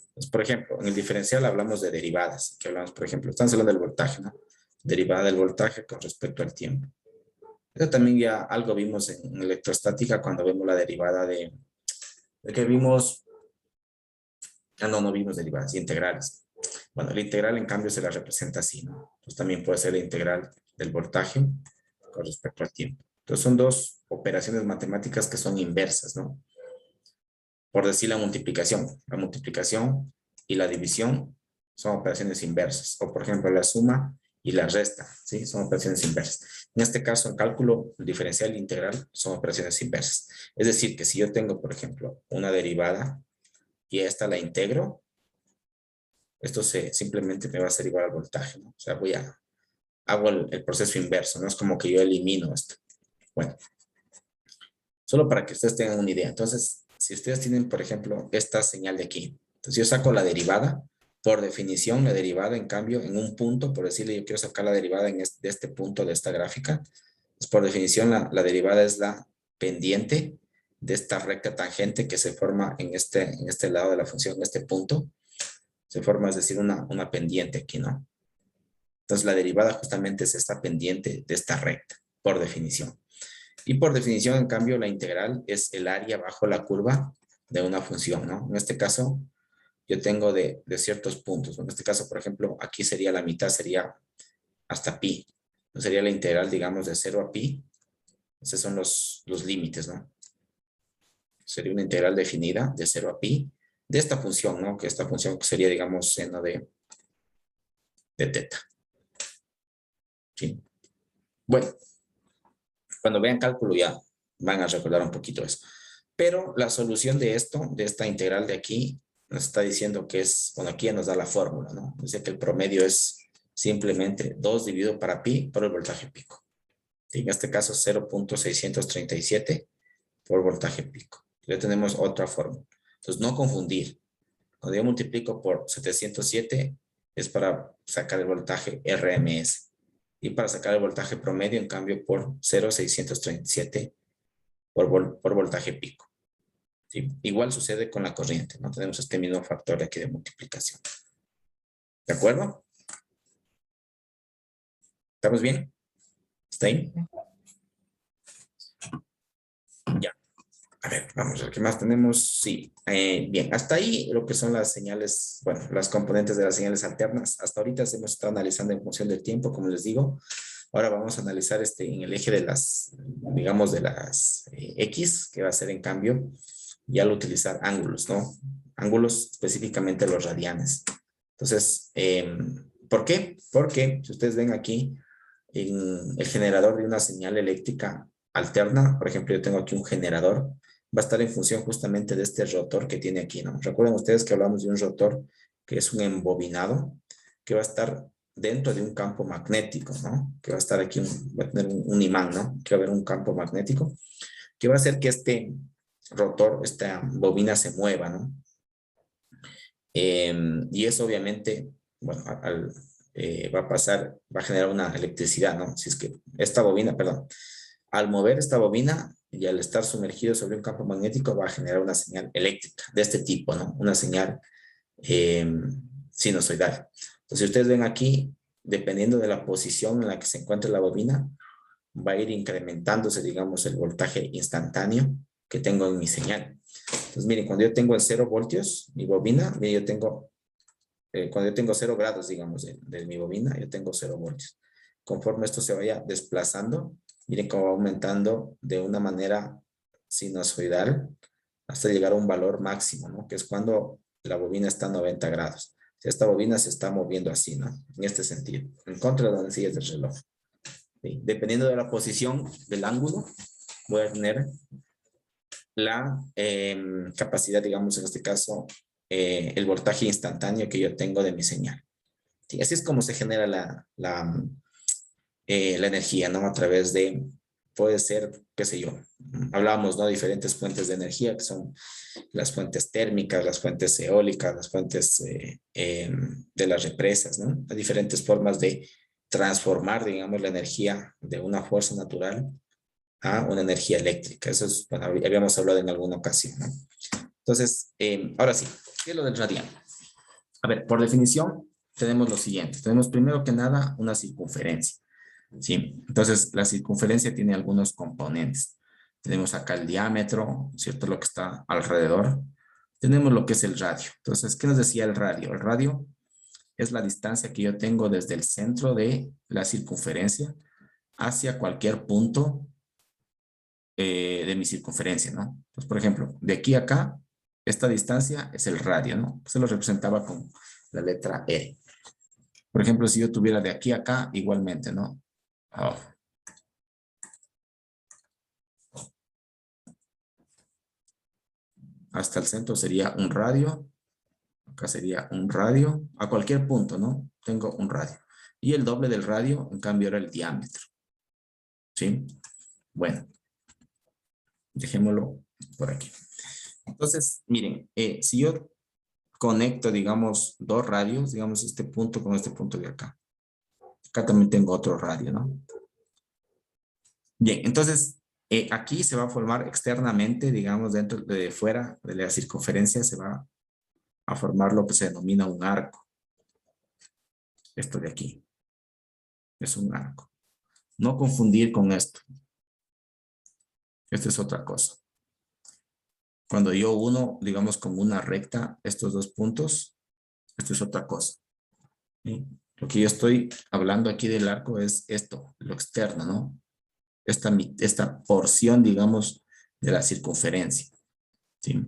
Entonces, por ejemplo, en el diferencial hablamos de derivadas, que hablamos, por ejemplo, estamos hablando del voltaje, ¿no? Derivada del voltaje con respecto al tiempo. Eso también ya algo vimos en electrostática cuando vemos la derivada de que vimos, no vimos derivadas, integrales. Bueno, la integral en cambio se la representa así, ¿no? Entonces también puede ser la integral del voltaje con respecto al tiempo. Entonces son dos operaciones matemáticas que son inversas, ¿no? Por decir la multiplicación y la división son operaciones inversas. O por ejemplo la suma y la resta, ¿sí? Son operaciones inversas. En este caso, en cálculo diferencial e integral son operaciones inversas. Es decir, que si yo tengo, por ejemplo, una derivada y esta la integro, esto simplemente me va a ser igual al voltaje, ¿no? O sea, hago el proceso inverso, ¿no? Es como que yo elimino esto. Bueno, solo para que ustedes tengan una idea. Entonces, si ustedes tienen, por ejemplo, esta señal de aquí, entonces yo saco la derivada, por definición, la derivada, en cambio, en un punto, por decirle, yo quiero sacar la derivada de este punto de esta gráfica, pues por definición, la derivada es la pendiente de esta recta tangente que se forma en este lado de la función, en este punto, se forma, es decir, una pendiente aquí, ¿no? Entonces, la derivada justamente es esta pendiente de esta recta, por definición. Y por definición, en cambio, la integral es el área bajo la curva de una función, ¿no? En este caso, yo tengo de ciertos puntos. En este caso, por ejemplo, aquí sería la mitad, sería hasta pi. Entonces, sería la integral, digamos, de 0 a pi. Esos son los límites, ¿no? Sería una integral definida de 0 a pi de esta función, ¿no? Que esta función sería, digamos, seno de teta. ¿Sí? Bueno, cuando vean cálculo ya van a recordar un poquito eso. Pero la solución de esto, de esta integral de aquí, nos está diciendo que es, bueno, aquí ya nos da la fórmula, ¿no? Dice que el promedio es simplemente 2 dividido para pi por el voltaje pico. En este caso 0.637 por voltaje pico. Ya tenemos otra fórmula. Entonces no confundir. Cuando yo multiplico por 707 es para sacar el voltaje RMS. Y para sacar el voltaje promedio, en cambio, por 0.637 por voltaje pico. ¿Sí? Igual sucede con la corriente, ¿no? Tenemos este mismo factor aquí de multiplicación. ¿De acuerdo? ¿Estamos bien? ¿Está ahí? Ya. A ver, vamos a ver qué más tenemos. Sí, bien. Hasta ahí lo que son las señales, bueno, las componentes de las señales alternas. Hasta ahorita hemos estado analizando en función del tiempo, como les digo. Ahora vamos a analizar en el eje de las, digamos, de las X, que va a ser en cambio, ya al utilizar ángulos, ¿no? Ángulos específicamente los radianes. Entonces, ¿por qué? Porque si ustedes ven aquí, en el generador de una señal eléctrica alterna, por ejemplo, yo tengo aquí un generador, va a estar en función justamente de este rotor que tiene aquí, ¿no? Recuerden ustedes que hablamos de un rotor que es un embobinado, que va a estar dentro de un campo magnético, ¿no? Que va a estar aquí, va a tener un imán, ¿no? Que va a haber un campo magnético, que va a hacer que este rotor, esta bobina se mueva, ¿no? Y eso obviamente, bueno, va a pasar, va a generar una electricidad, ¿no? Si es que esta bobina, perdón, al mover esta bobina y al estar sumergido sobre un campo magnético va a generar una señal eléctrica de este tipo, ¿no? Una señal sinusoidal. Entonces, si ustedes ven aquí, dependiendo de la posición en la que se encuentre la bobina, va a ir incrementándose, digamos, el voltaje instantáneo que tengo en mi señal. Entonces, miren, cuando yo tengo en 0 voltios, mi bobina, miren, yo tengo, cuando yo tengo 0 grados, digamos, de mi bobina, yo tengo 0 voltios. Conforme esto se vaya desplazando, miren cómo va aumentando de una manera sinusoidal hasta llegar a un valor máximo, ¿no? Que es cuando la bobina está a 90 grados. Esta bobina se está moviendo así, ¿no? En este sentido, en contra de las manecillas del reloj. ¿Sí? Dependiendo de la posición del ángulo, voy a tener la capacidad, digamos, en este caso, el voltaje instantáneo que yo tengo de mi señal. ¿Sí? Así es como se genera la energía, ¿no? A través de, puede ser, qué sé yo, hablábamos, ¿no? Diferentes fuentes de energía, que son las fuentes térmicas, las fuentes eólicas, las fuentes de las represas, ¿no? Hay diferentes formas de transformar, digamos, la energía de una fuerza natural a una energía eléctrica. Eso es, bueno, habíamos hablado en alguna ocasión, ¿no? Entonces, ahora sí, ¿qué es lo del radián? A ver, por definición, tenemos lo siguiente. Tenemos primero que nada una circunferencia, ¿sí? Entonces, la circunferencia tiene algunos componentes. Tenemos acá el diámetro, ¿cierto? Lo que está alrededor. Tenemos lo que es el radio. Entonces, ¿qué nos decía el radio? El radio es la distancia que yo tengo desde el centro de la circunferencia hacia cualquier punto de mi circunferencia, ¿no? Entonces, por ejemplo, de aquí a acá, esta distancia es el radio, ¿no? Se lo representaba con la letra E. Por ejemplo, si yo tuviera de aquí a acá, igualmente, ¿no? Oh. Hasta el centro sería un radio. Acá sería un radio. A cualquier punto, ¿no? Tengo un radio. Y el doble del radio, en cambio, era el diámetro. ¿Sí? Bueno. Dejémoslo por aquí. Entonces, miren, si yo conecto, digamos, dos radios, digamos, este punto con este punto de acá. Acá también tengo otro radio, ¿no? Bien, entonces, aquí se va a formar externamente, digamos, dentro de fuera de la circunferencia, se va a formar lo que se denomina un arco. Esto de aquí. Es un arco. No confundir con esto. Esto es otra cosa. Cuando yo uno, digamos, como una recta, estos dos puntos, esto es otra cosa. ¿Sí? Lo que yo estoy hablando aquí del arco es esto, lo externo, ¿no? Esta porción, digamos, de la circunferencia. ¿Sí?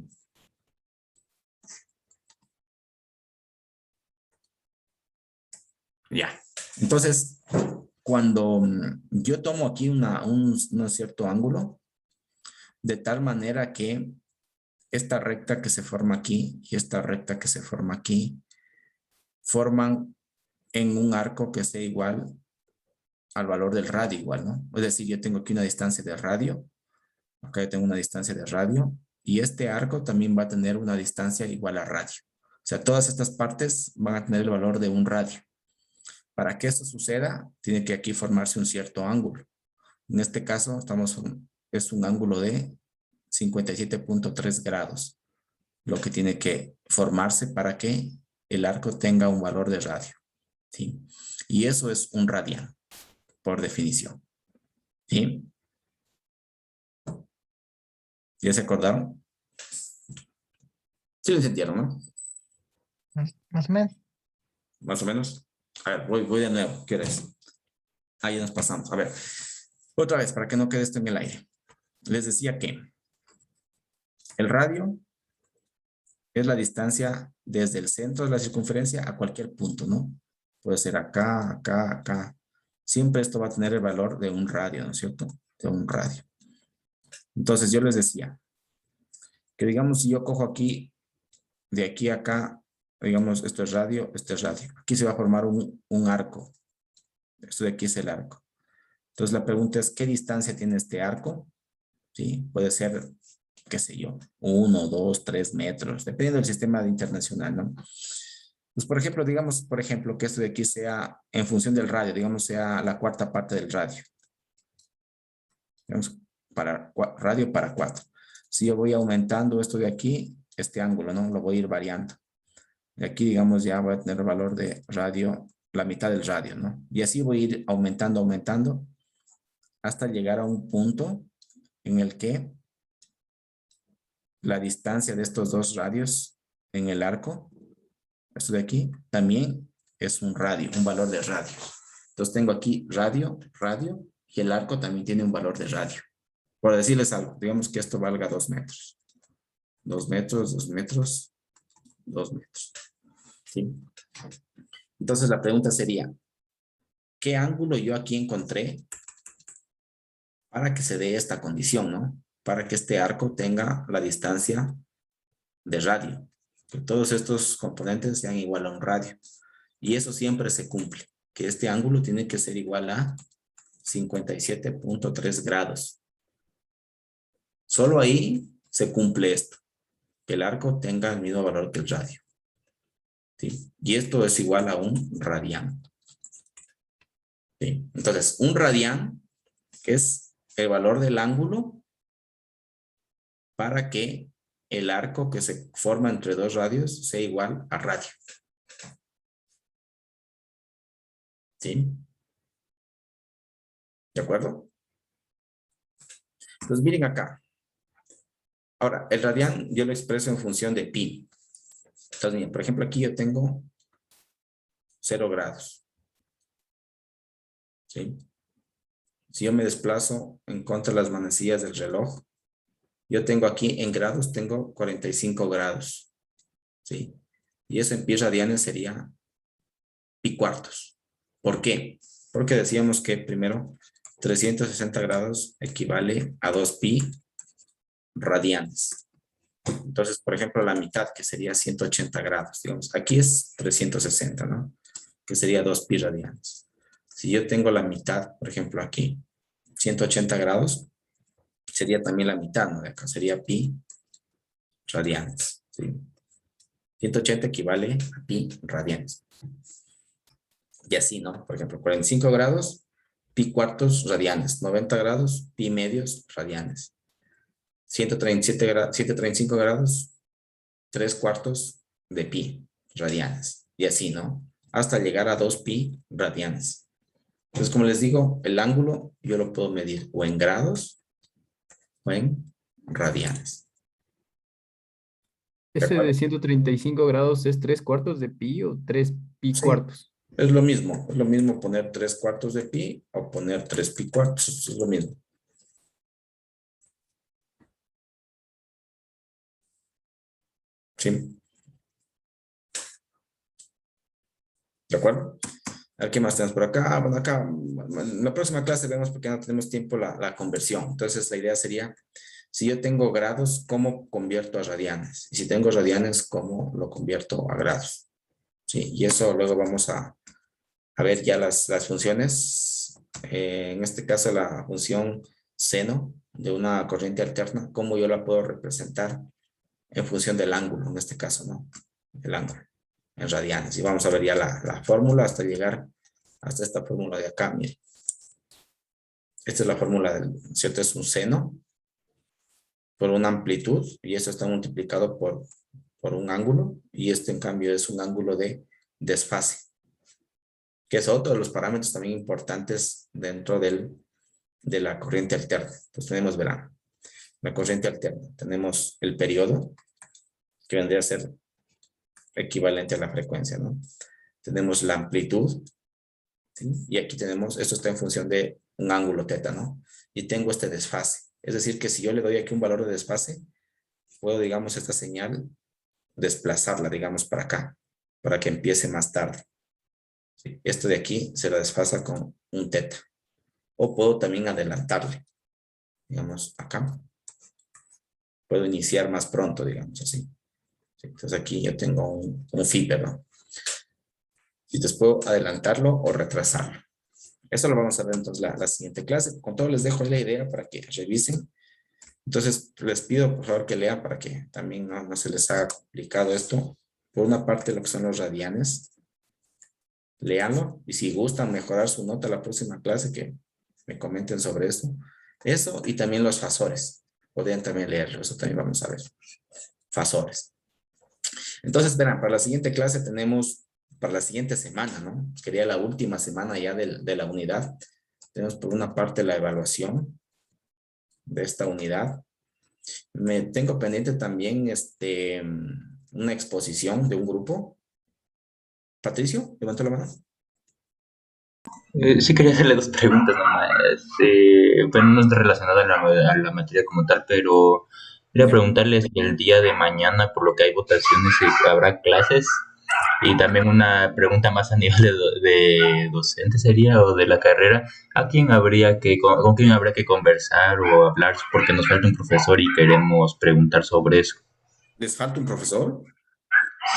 Ya. Entonces, cuando yo tomo aquí un cierto ángulo, de tal manera que esta recta que se forma aquí y esta recta que se forma aquí forman en un arco que sea igual al valor del radio igual, ¿no? Es decir, yo tengo aquí una distancia de radio, acá yo tengo una distancia de radio, y este arco también va a tener una distancia igual a radio. O sea, todas estas partes van a tener el valor de un radio. Para que esto suceda, tiene que aquí formarse un cierto ángulo. En este caso, es un ángulo de 57.3 grados, lo que tiene que formarse para que el arco tenga un valor de radio, ¿sí? Y eso es un radián, por definición, ¿sí? ¿Ya se acordaron? Sí lo entendieron, ¿no? Más o menos. Más o menos. A ver, voy de nuevo. ¿Qué hora es? Ahí nos pasamos. A ver, otra vez, para que no quede esto en el aire. Les decía que el radio es la distancia desde el centro de la circunferencia a cualquier punto, ¿no? Puede ser acá, acá, acá. Siempre esto va a tener el valor de un radio, ¿no es cierto? De un radio. Entonces yo les decía que digamos si yo cojo aquí, de aquí a acá, digamos esto es radio, esto es radio. Aquí se va a formar un arco. Esto de aquí es el arco. Entonces la pregunta es, ¿qué distancia tiene este arco? ¿Sí? Puede ser, qué sé yo, 1, 2, 3 metros, dependiendo del sistema internacional, ¿no? Pues por ejemplo, digamos, que esto de aquí sea en función del radio, digamos, sea la cuarta parte del radio. Digamos, radio para 4. Si yo voy aumentando esto de aquí, este ángulo, ¿no? Lo voy a ir variando. De aquí, digamos, ya voy a tener el valor de radio, la mitad del radio, ¿no? Y así voy a ir aumentando, hasta llegar a un punto en el que la distancia de estos dos radios en el arco, esto de aquí, también es un radio, un valor de radio. Entonces tengo aquí radio, y el arco también tiene un valor de radio. Por decirles algo, digamos que esto valga 2 metros. 2 metros, 2 metros, 2 metros. ¿Sí? Entonces la pregunta sería, ¿qué ángulo yo aquí encontré para que se dé esta condición, ¿no? Para que este arco tenga la distancia de radio. Que todos estos componentes sean igual a un radio. Y eso siempre se cumple. Que este ángulo tiene que ser igual a 57.3 grados. Solo ahí se cumple esto. Que el arco tenga el mismo valor que el radio. ¿Sí? Y esto es igual a un radián. ¿Sí? Entonces, un radián es el valor del ángulo para que el arco que se forma entre dos radios sea igual a radio. ¿Sí? ¿De acuerdo? Entonces miren acá. Ahora, el radián yo lo expreso en función de pi. Entonces miren, por ejemplo aquí yo tengo 0 grados. ¿Sí? Si yo me desplazo en contra de las manecillas del reloj, yo tengo aquí en grados, tengo 45 grados. ¿Sí? Y eso en pi radianes sería pi cuartos. ¿Por qué? Porque decíamos que primero 360 grados equivale a 2 pi radianes. Entonces, por ejemplo, la mitad, que sería 180 grados, digamos. Aquí es 360, ¿no? Que sería 2 pi radianes. Si yo tengo la mitad, por ejemplo, aquí, 180 grados, sería también la mitad, ¿no? De acá sería pi radianes, ¿sí? 180 equivale a pi radianes. Y así, ¿no? Por ejemplo, 45 grados, pi cuartos radianes. 90 grados, pi medios radianes. 135 grados, 3 cuartos de pi radianes. Y así, ¿no? Hasta llegar a 2 pi radianes. Entonces, como les digo, el ángulo yo lo puedo medir o en grados o en radianes. ¿Ese de 135 grados es 3 cuartos de pi o 3 pi Sí. cuartos? Es lo mismo poner 3 cuartos de pi o poner 3 pi cuartos, es lo mismo. ¿Sí? ¿De acuerdo? A ver, ¿qué más tenemos por acá? Bueno, acá, en la próxima clase vemos porque no tenemos tiempo la conversión. Entonces, la idea sería Si yo tengo grados, ¿cómo convierto a radianes? Y si tengo radianes, ¿cómo lo convierto a grados? Sí, y eso luego vamos a ver ya las funciones. En este caso, la función seno de una corriente alterna, ¿cómo yo la puedo representar en función del ángulo? En este caso, ¿no? El ángulo en radianes. Y vamos a ver ya la fórmula hasta llegar hasta esta fórmula de acá, mire. Esta es la fórmula del, ¿cierto? Es un seno por una amplitud y esto está multiplicado por un ángulo y este en cambio es un ángulo de desfase, que es otro de los parámetros también importantes dentro de la corriente alterna. Pues tenemos, verán, la corriente alterna. Tenemos el periodo, que vendría a ser equivalente a la frecuencia, ¿no? Tenemos la amplitud, ¿sí? Y aquí tenemos, esto está en función de un ángulo teta, ¿no? Y tengo este desfase. Es decir, que si yo le doy aquí un valor de desfase, puedo, digamos, esta señal, desplazarla, digamos, para acá, para que empiece más tarde. ¿Sí? Esto de aquí se lo desfasa con un teta. O puedo también adelantarle, digamos, acá. Puedo iniciar más pronto, digamos así. ¿Sí? Entonces aquí yo tengo un phi, ¿no? Y entonces puedo adelantarlo o retrasarlo. Eso lo vamos a ver entonces la siguiente clase. Con todo les dejo la idea para que revisen. Entonces les pido por favor que lean para que también no se les haga complicado esto. Por una parte lo que son los radianes. Léanlo y si gustan mejorar su nota la próxima clase que me comenten sobre esto. Eso y también los fasores. Podrían también leerlo, eso también vamos a ver. Fasores. Entonces, verán, para la siguiente clase tenemos, para la siguiente semana, ¿no? Sería la última semana ya de la unidad. Tenemos por una parte la evaluación de esta unidad. Me tengo pendiente también una exposición de un grupo. Patricio, levantó la mano. Sí quería hacerle dos preguntas nomás. Bueno, no es relacionado a la materia como tal, pero quería preguntarle si el día de mañana, por lo que hay votaciones, habrá clases. Y también una pregunta más a nivel de docente sería, o de la carrera, ¿a quién habría con quién habría que conversar o hablar? Porque nos falta un profesor y queremos preguntar sobre eso. ¿Les falta un profesor?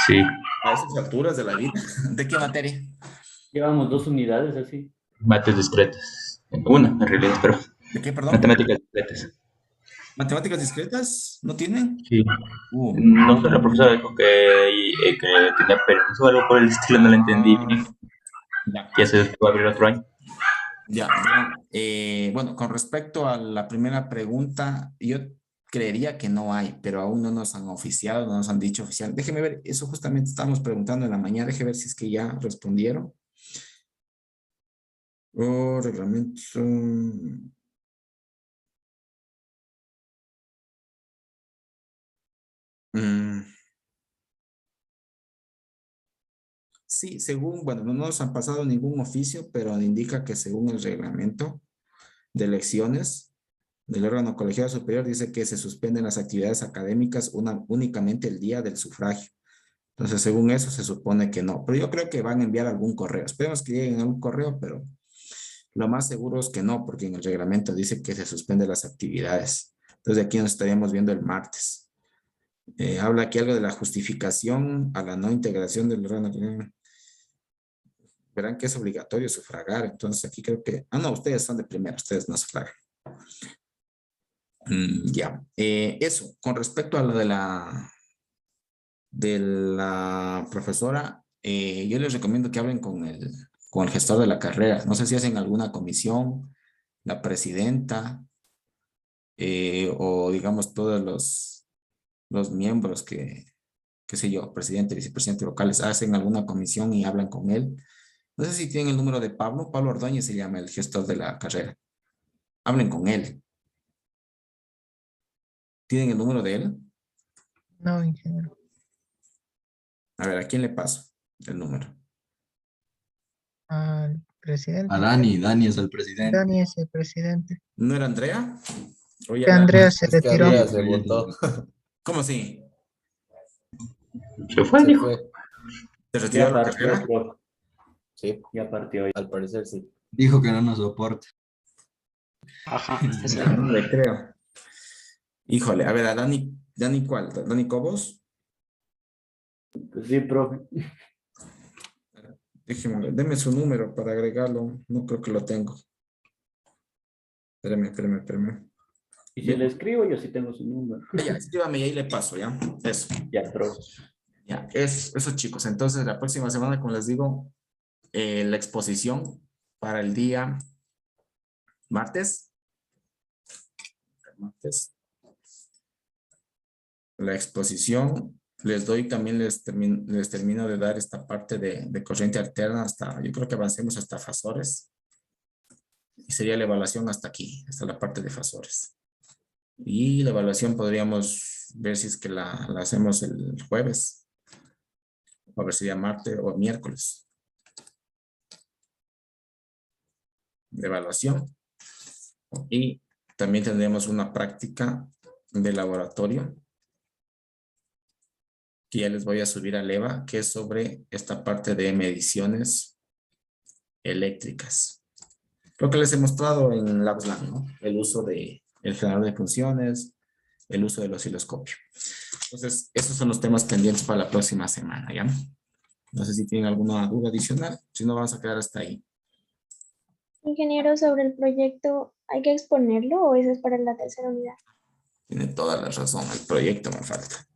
Sí, A esas alturas de la vida. ¿De qué materia? Llevamos 2 unidades así. mates discretas. Una, en realidad, pero ¿De qué, perdón? matemáticas discretas. ¿Matemáticas discretas? ¿No tienen? Sí. No sé, la profesora dijo que tenía permiso o algo por el estilo, no lo entendí bien. Ya. Ya se va a abrir otro año. Ya, bueno, con respecto a la primera pregunta, yo creería que no hay, pero aún no nos han oficiado, no nos han dicho oficial. Déjeme ver, eso justamente estábamos preguntando en la mañana, déjeme ver si es que ya respondieron. Reglamento. Sí, según, bueno, no nos han pasado ningún oficio, pero indica que según el reglamento de elecciones del órgano colegiado superior dice que se suspenden las actividades académicas únicamente el día del sufragio. Entonces, según eso, se supone que no. Pero yo creo que van a enviar algún correo. Esperemos que lleguen algún correo, pero lo más seguro es que no, porque en el reglamento dice que se suspenden las actividades. Entonces, aquí nos estaríamos viendo el martes. Habla aquí algo de la justificación a la no integración del órgano colegiado. Verán que es obligatorio sufragar. Entonces, aquí creo que... Ah, no, ustedes son de primero, ustedes no sufragan. Ya, eso, con respecto a lo de la profesora, yo les recomiendo que hablen con el gestor de la carrera. No sé si hacen alguna comisión, la presidenta, o digamos todos los miembros qué sé yo, presidente, vicepresidente locales, hacen alguna comisión y hablan con él. No sé si tienen el número de Pablo Ordóñez se llama el gestor de la carrera. Hablen con él. ¿Tienen el número de él? No, ingeniero. A ver, ¿a quién le paso el número? Al presidente. A Dani es el presidente. Dani es el presidente. ¿No era Andrea? ¿O ya Que la- Andrea se Es que retiró. Andrea se votó. ¿Cómo así? Se fue, Se dijo. fue. ¿Te retiró Ya la partió, carrera? profe. Sí, Ya partió. al parecer sí. Dijo que no nos soporta. Ajá, Ya, no le creo. Híjole, a ver, a Dani, ¿cuál? ¿Dani Cobos? Pues sí, profe. Deme su número para agregarlo. No creo que lo tengo. Espérame. Y si Bien. le escribo, yo sí tengo su número. Ya, escríbame y ahí le paso, ¿ya? Eso. Ya, profe. Ya, eso chicos. Entonces, la próxima semana, como les digo, la exposición para el día martes. La exposición, les doy también, les termino de dar esta parte de corriente alterna hasta, yo creo que avancemos hasta fasores. Y sería la evaluación hasta aquí, hasta la parte de fasores. Y la evaluación podríamos ver si es que la hacemos el jueves. O a ver si ya martes o miércoles. De evaluación. Y también tendríamos una práctica de laboratorio que ya les voy a subir al EVA, que es sobre esta parte de mediciones eléctricas. Creo que les he mostrado en LabsLab, ¿no? El uso del generador de funciones, el uso del osciloscopio. Entonces, esos son los temas pendientes para la próxima semana, ¿ya? No sé si tienen alguna duda adicional, si no vamos a quedar hasta ahí. Ingeniero, sobre el proyecto, ¿hay que exponerlo o eso es para la tercera unidad? Tiene toda la razón, el proyecto me falta.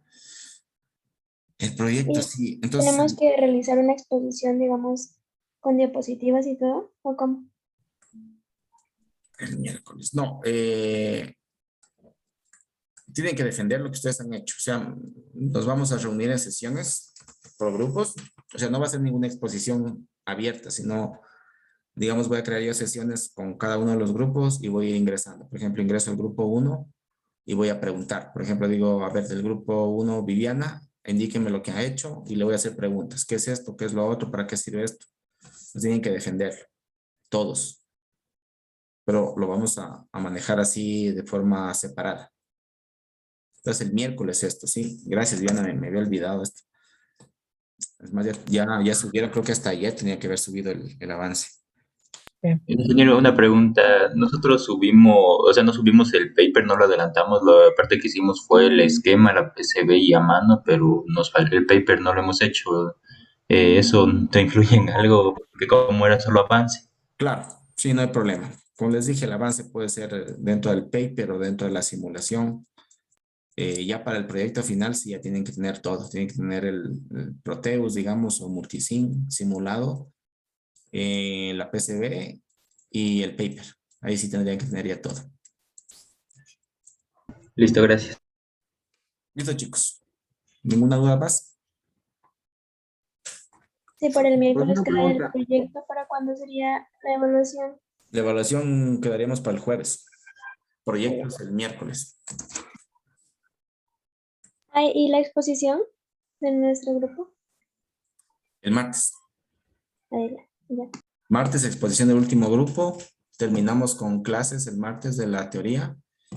El proyecto, Y sí. Entonces, tenemos que realizar una exposición, digamos, con diapositivas y todo, ¿o cómo? el miércoles. No, tienen que defender lo que ustedes han hecho. O sea, nos vamos a reunir en sesiones por grupos. O sea, no va a ser ninguna exposición abierta, sino, digamos, voy a crear yo sesiones con cada uno de los grupos y voy a ir ingresando. Por ejemplo, ingreso al grupo 1 y voy a preguntar. Por ejemplo, digo, a ver, del grupo 1, Viviana, indíqueme lo que ha hecho y le voy a hacer preguntas. ¿Qué es esto? ¿Qué es lo otro? ¿Para qué sirve esto? Pues tienen que defenderlo, todos. Pero lo vamos a manejar así de forma separada. Entonces el miércoles esto, sí. Gracias, Diana, me había olvidado esto. Es más, ya subieron, creo que hasta ayer tenía que haber subido el avance. Ingeniero, una pregunta. Nosotros subimos, o sea, no subimos el paper, no lo adelantamos. La parte que hicimos fue el esquema, la PCB y a mano, pero nos faltó el paper, no lo hemos hecho. ¿Eso te influye en algo? Porque como era solo avance. Claro, sí, no hay problema. Como les dije, el avance puede ser dentro del paper o dentro de la simulación. Ya para el proyecto final sí ya tienen que tener todo. Tienen que tener el Proteus, digamos, o Multisim simulado, la PCB y el paper. Ahí sí tendrían que tener ya todo. Listo, gracias. Listo, chicos. ¿Ninguna duda más? Si por el miércoles una queda el pregunta. proyecto, ¿para cuándo sería la evaluación? La evaluación quedaríamos para el jueves. Proyectos el miércoles. Ay, ¿y la exposición de nuestro grupo? El martes. Ahí, ya. Martes, exposición del último grupo. Terminamos con clases el martes de la teoría.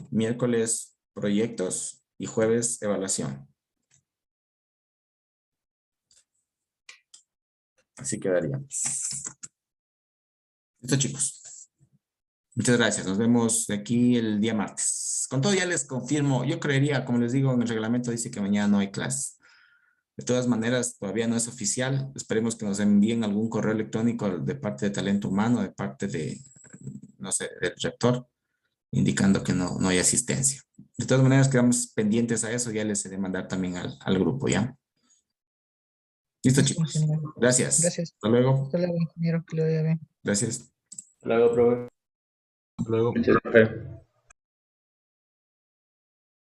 Miércoles, proyectos. Y jueves, evaluación. Así quedaría. Listo, chicos. Muchas gracias. Nos vemos de aquí el día martes. Con todo ya les confirmo. Yo creería, como les digo, en el reglamento dice que mañana no hay clases. De todas maneras, todavía no es oficial. Esperemos que nos envíen algún correo electrónico de parte de talento humano, de parte de, no sé, del rector, indicando que no hay asistencia. De todas maneras, quedamos pendientes a eso. Ya les he de mandar también al grupo, ¿ya? Listo, chicos. Ingeniero. Gracias. Gracias. Hasta luego. Hasta luego, ingeniero, que le vaya bien. Gracias. Luego, profe. Hasta luego. Muchas gracias.